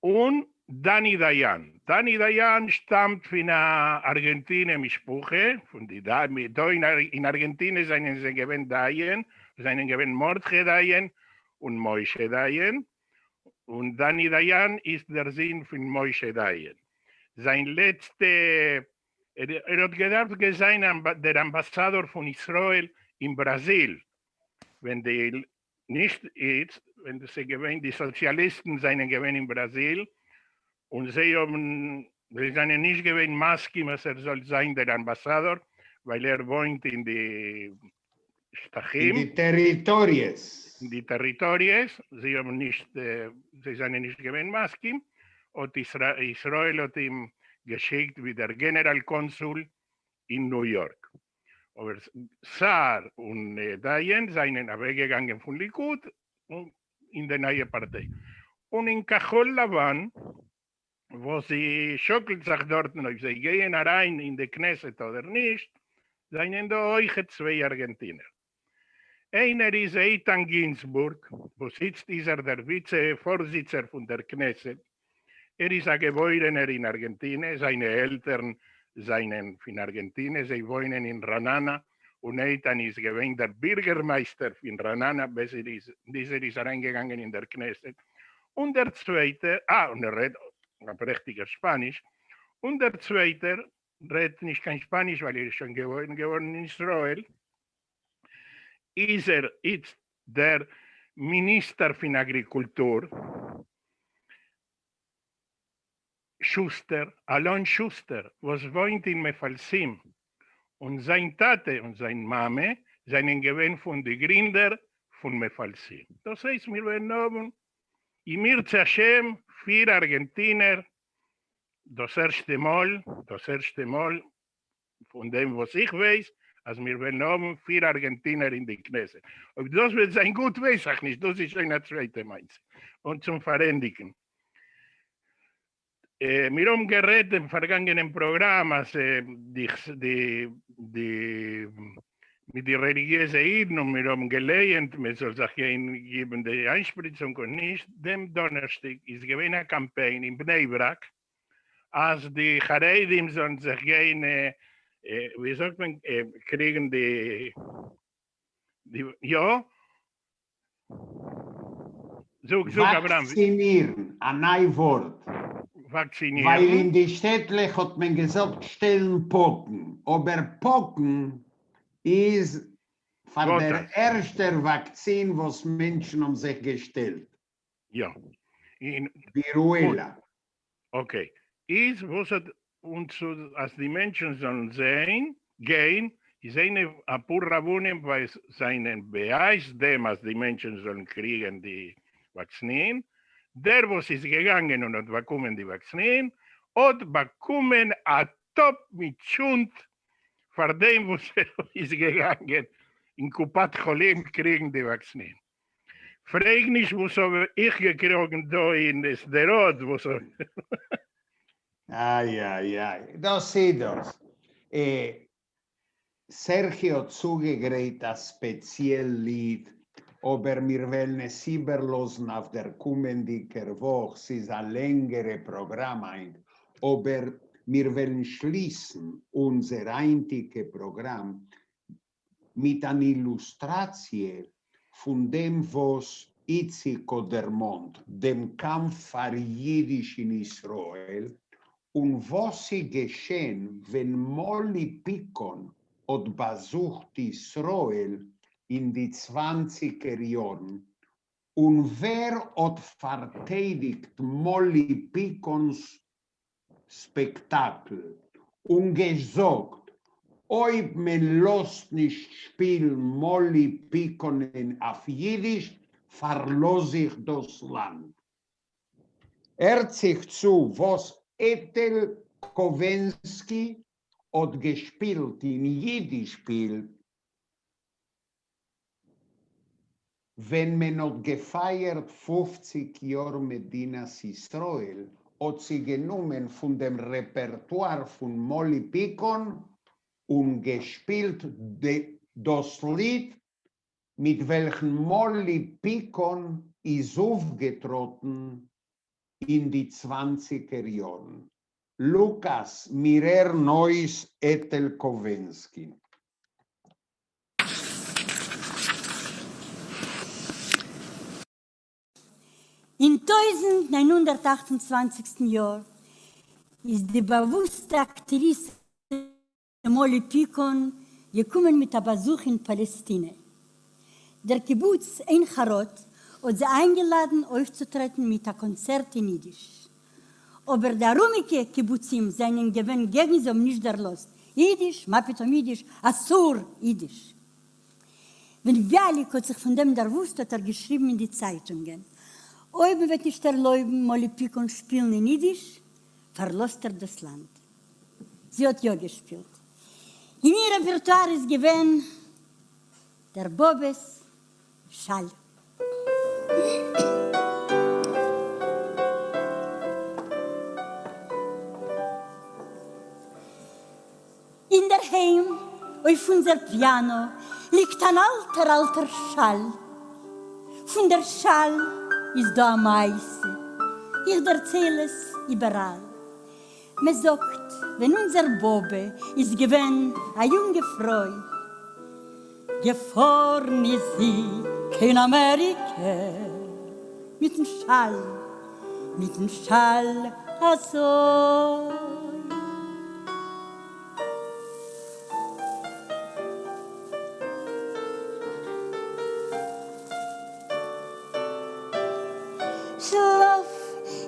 Und Dani Dayan. Dani Dayan stammt von einer Argentinien-Mischpuche, in Argentinien seien sie gewähnt Dayan, seinen gewähnt Mordche Dayan und Moishe Dayan. Und Dani Dayan ist der Sinn von Moishe Dayan. Sein letzter, hat gedacht, sein der Ambassador von Israel in Brasil. Wenn die nicht ist, wenn sie gewähnt, die Sozialisten seien gewähnt in Brasil, und sie haben nicht gewähnt, Maskim, was soll sein, der Ambassador, weil wohnt in die Stachim. Die Territories. Die Territories, sie haben nicht, sie seien nicht gewähnt, Maskim, und Israel hat ihm geschickt wie der Generalkonsul in New York. Aber Saar und Dayan seien weggegangen von Likud und in die neue Partei. Und in Kachol Lavan, wo sie schockelt sich dort, ob sie gehen rein in die Knesset oder nicht, seien da euch 2 Argentinier. Einer ist Eitan Ginsburg, wo sitzt dieser der Vizevorsitzender von der Knesset. Ist ein Geborener in Argentinien, seine Eltern seien von Argentinien, sie wohnen in Ranana und Eitan ist gewesen der Bürgermeister von Ranana, dieser ist reingegangen in der Knesset. Und der zweite, und er redet prächtiger Spanisch, und der zweite redet nicht kein Spanisch, weil er schon geworden in Israel, ist jetzt der Minister für Agrikultur, Schuster, Alon Schuster, was wohnt in Mefalsim. Und sein Tate und sein Mame seien gewesen von den Gründern von Mefalsim. Das heißt, wir werden oben, in Mirza Hashem, 4 Argentinier, das erste Mal, von dem, was ich weiß, als wir werden oben 4 Argentinier in die Knesset. Ob das wird sein gut, weiß ich nicht, das ist eine zweite Meinung. Und zum Verändigen. Mirom gerät in vergangenen Programmen mit der religiösen Eidung, mirom gelernt, man soll sich geben die Einspritzung und nicht. Dem Donnerstag ist gewesen eine Kampagne in Bnei Brak, als die Charedim sollen sich gehen, wie sagt man, kriegen die ja? Vaccinieren, ein neues Wort. Vaccinieren. Weil in die Städte hat man gesagt, stellen Pocken. Aber Pocken ist von der erste Vakzin, was Menschen um sich gestellt. Ja. Viruela. Okay. Ist, was uns, als die Menschen sollen sehen, gehen, ist eine Apurrabunen, weil seinen Beweis dem, als die Menschen sollen kriegen, die Vakzinen. Der, was ist gegangen und hat bekommen die Vakzinen, hat bekommen a Top mit Schund, vor dem, was ist gegangen, in Kupat Cholim kriegen die Vakzinen. Frag nicht, was habe ich gekriegt da in Sderot, was Ai. Das sieht das. Sergio hat zugegräht das Speziallied, aber wir wollen es überlassen auf der kommenden Woche. Es ist ein längeres Programm, aber wir wollen schließen unser einziges Programm mit einer Illustration von dem, was Itzik Odermont, dem Kampf für Jiddisch in Israel, und was sie geschehen, wenn Molly Picon hat besucht Israel in die 20er Jahren und wer hat verteidigt Molly Picons Spektakel und gesagt, ob man lässt nicht spielen Molly Picon auf Jiddisch, verlor sich das Land. Sich zu, was Etel Kowensky hat gespielt in Jiddisch Spiel, wenn man hat gefeiert 50 Jahre Medinas Israel, hat sie genommen von dem Repertoire von Molly Picon und gespielt das Lied, mit welchem Molly Picon ist aufgetreten in die 20er Jahren. Lukas Mirer Neuss Etel Kowensky. In 1928. Jahr ist die bewusste Aktrice Molly Picon gekommen mit einem Besuch in Palästina. Der Kibbutz Ein Charot hat sie eingeladen, aufzutreten mit einem Konzert in Jiddisch. Aber der rumige Kibbutzim seinen Gewinn gegen sie nicht erlost. Jiddisch, Mapitom Jiddisch, Assur Jiddisch. Wenn Bialik hat sich von dem der Wust, hat geschrieben in die Zeitungen. Oben wird nicht erlauben, Molly Picon spielen in Jiddisch, verlässt das Land. Sie hat ja gespielt. In ihr Repertoire ist gewesen der Bobes Schall. In der Heim, auf unser Piano, liegt ein alter Schall. Von der Schall ist da am Eise. Ich erzähle es überall. Man sagt, wenn unser Bobe ist gewesen, eine junge Frau, gefahren ist sie in Amerika, mit dem Schall, also.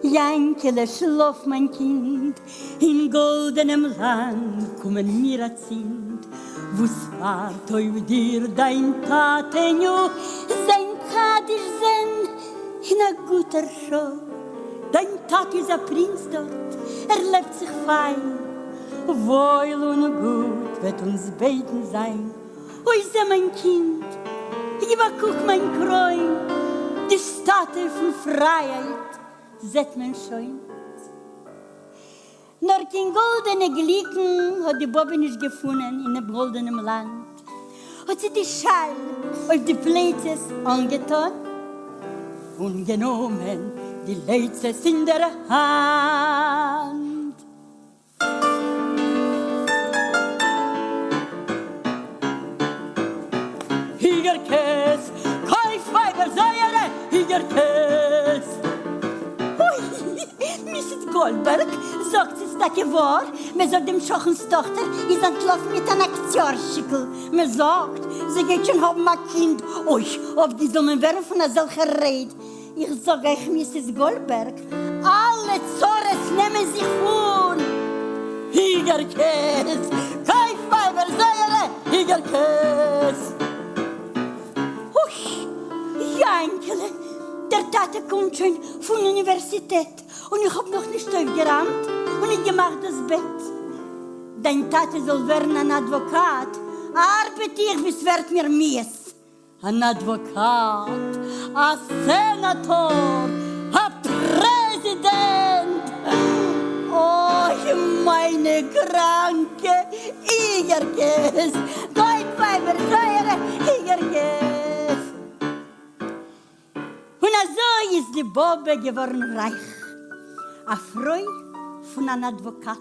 Jankele, schlaf, mein Kind, in goldenem Land kommen mir a Zind. Wo's wart auf dir dein Tatenjo, sein Kadisch sen, in a guter Show. Dein Tat is a Prinz dort, lebt sich fein. Wohl und gut wird uns beiden sein. Oi, se mein Kind, ich überguck mein Kräun, die Statue von Freiheit, seht man schon. Nur kein goldene Glicken hat die Bobbe nicht gefunden in dem goldenen Land. Hat sie die Schall auf die Plätze angetan und genommen die Leitzes in der Hand. Higerkäs, Kaufweiber, Säure, Higerkäs. Mrs. Goldberg sagt es da wahr, man sagt dem Schochens Tochter, ist entlaufen mit einem Aktionsschickel. Man sagt, sie geht schon haben ein Kind. Euch, ob die sollen werfen von solcher Rede. Ich sag euch, Mrs. Goldberg, alle Zores nehmen sich vor. Higerkäs, Kaufweiber, Säure, Higerkäs. Jankele, der Tate kommt schon von der Universität und ich hab noch nicht aufgeräumt und ich gemacht das Bett. Dein Tate soll werden ein Advokat, arbeite ich, bis wird mir mies. Ein Advokat, ein Senator, ein Präsident. Oh, meine kranke Igerkäs, Goldweiber, Säure, Igerkäs. Und so ist die Bobbe geworden reich. A Frau von einem Advokat.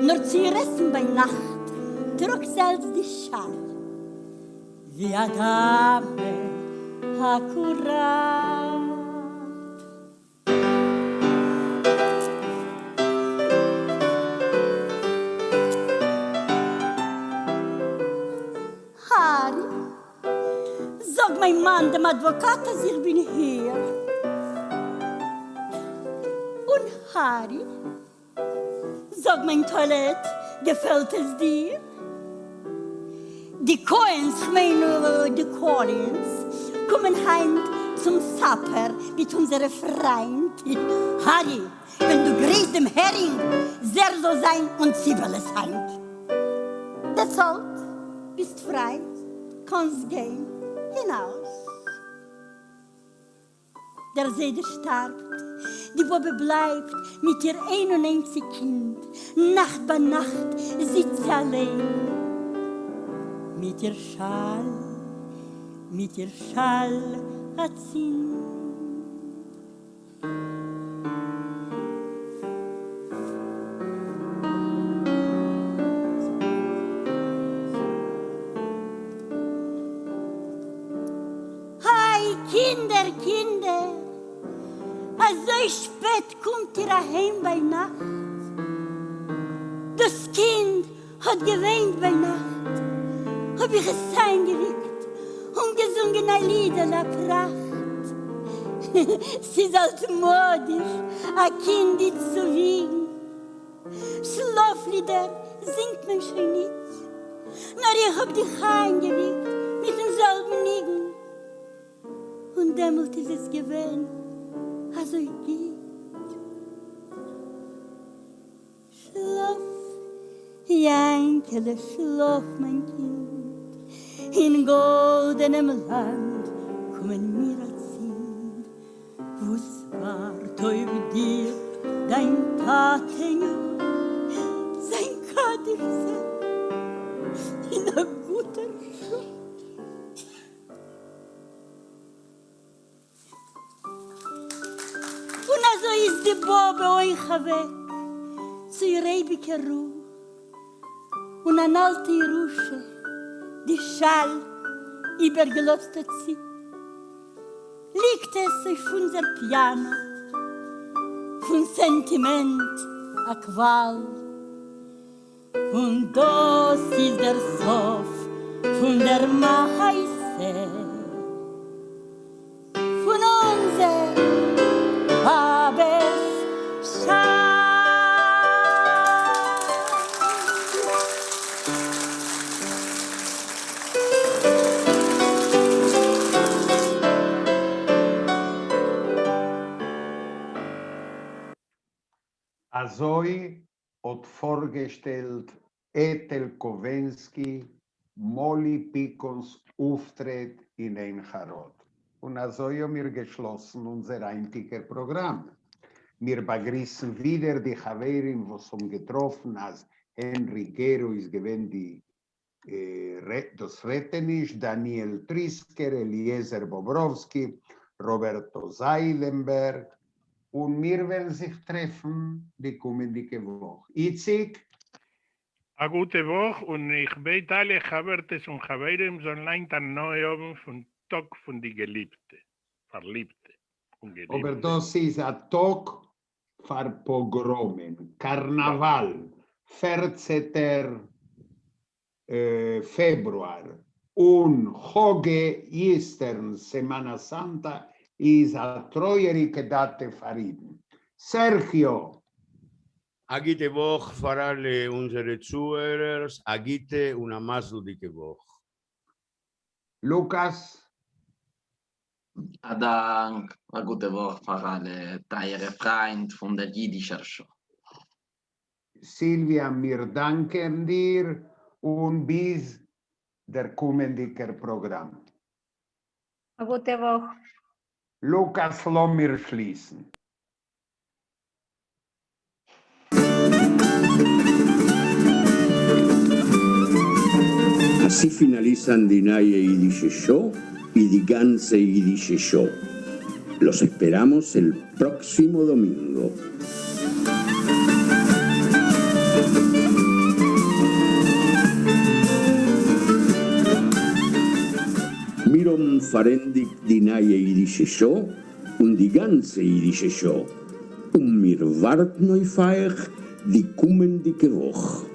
Nur zu essen bei Nacht trug selbst die Schal. Wie eine Dame akkurat. Harry, sag mein Mann, dem Advokat, dass ich bin hier. Und Harry, sag mein Toilette, gefällt es dir? Die Coens, ich meine die Collins, kommen heim zum Supper mit unserem Freund. Harry, wenn du grüßt dem Hering, sehr so sein und Zwiebeln sein. That's all, bist frei, kannst gehen. Hinaus. Der Seide starbt, die Bobbe bleibt mit ihr 91 Kind. Nacht bei Nacht sitzt sie allein. Mit ihr Schall hat sie. Kinder, so spät kommt ihr heim bei Nacht. Das Kind hat geweint bei Nacht, hab ich es eingewickt und gesungen ein Lied aller Pracht. Sie ist altmodisch, ein Kind, die zu wiegen. Schlaflieder singt man schon nicht, nur ich hab dich eingewickt mit demselben Nigen. Und dämmelt ist es gewesen, also ich geht. Schlaf, Jankele, schlaf, mein Kind. In goldenem Land kommen mir erzählen, wo's war, auf dir, dein Taten, sein Kader, in a guter Schule. So ist die Bobbe euch weg, zu ihrer ewigen Ruhe. Und an alte Rusche, die Schall übergelost hat sie, liegt es auf unser Piano, von Sentiment, a Qual. Und das ist der Sof von der Maise, von unser Azoi hat vorgestellt Ethel Kowensky, Molly Picons Auftritt in Ein Charot. Und Azoi haben wir geschlossen unser einziges Programm. Wir begrüßen wieder die Haverim, was getroffen als Enriquero ist gewesen das Rettenisch, Daniel Trisker, Eliezer Bobrowski, Roberto Seidenberg. Und wir werden sich treffen die kommende Woche. Itzik? A gute Woche und ich bete alle Havertes und Haverim online dann neu oben von Tag von die Geliebte, Verliebte und Geliebte. Aber das ist ein Tag für Pogromen, Karneval, 14. Februar und Hoge Eastern, Semana Santa, ist eine treuerige Date für ihn. Sergio. Agite Woche für alle unsere Zuhörer, agite una masudike Woche. Lukas. Adank, eine gute Woche für alle teure Freunde von der jüdischen Show. Silvia, wir danken dir und bis der kommende Programm. Eine gute Woche. Lukas, lass mir schließen. Así finalizan Die Neue Jüdische Show y Die ganze Jüdische Show. Los esperamos el próximo domingo. Miron Farendik Die Neue Jüdische Show und Die ganze Jüdische Show. Und mir warten euch die kommende Woche.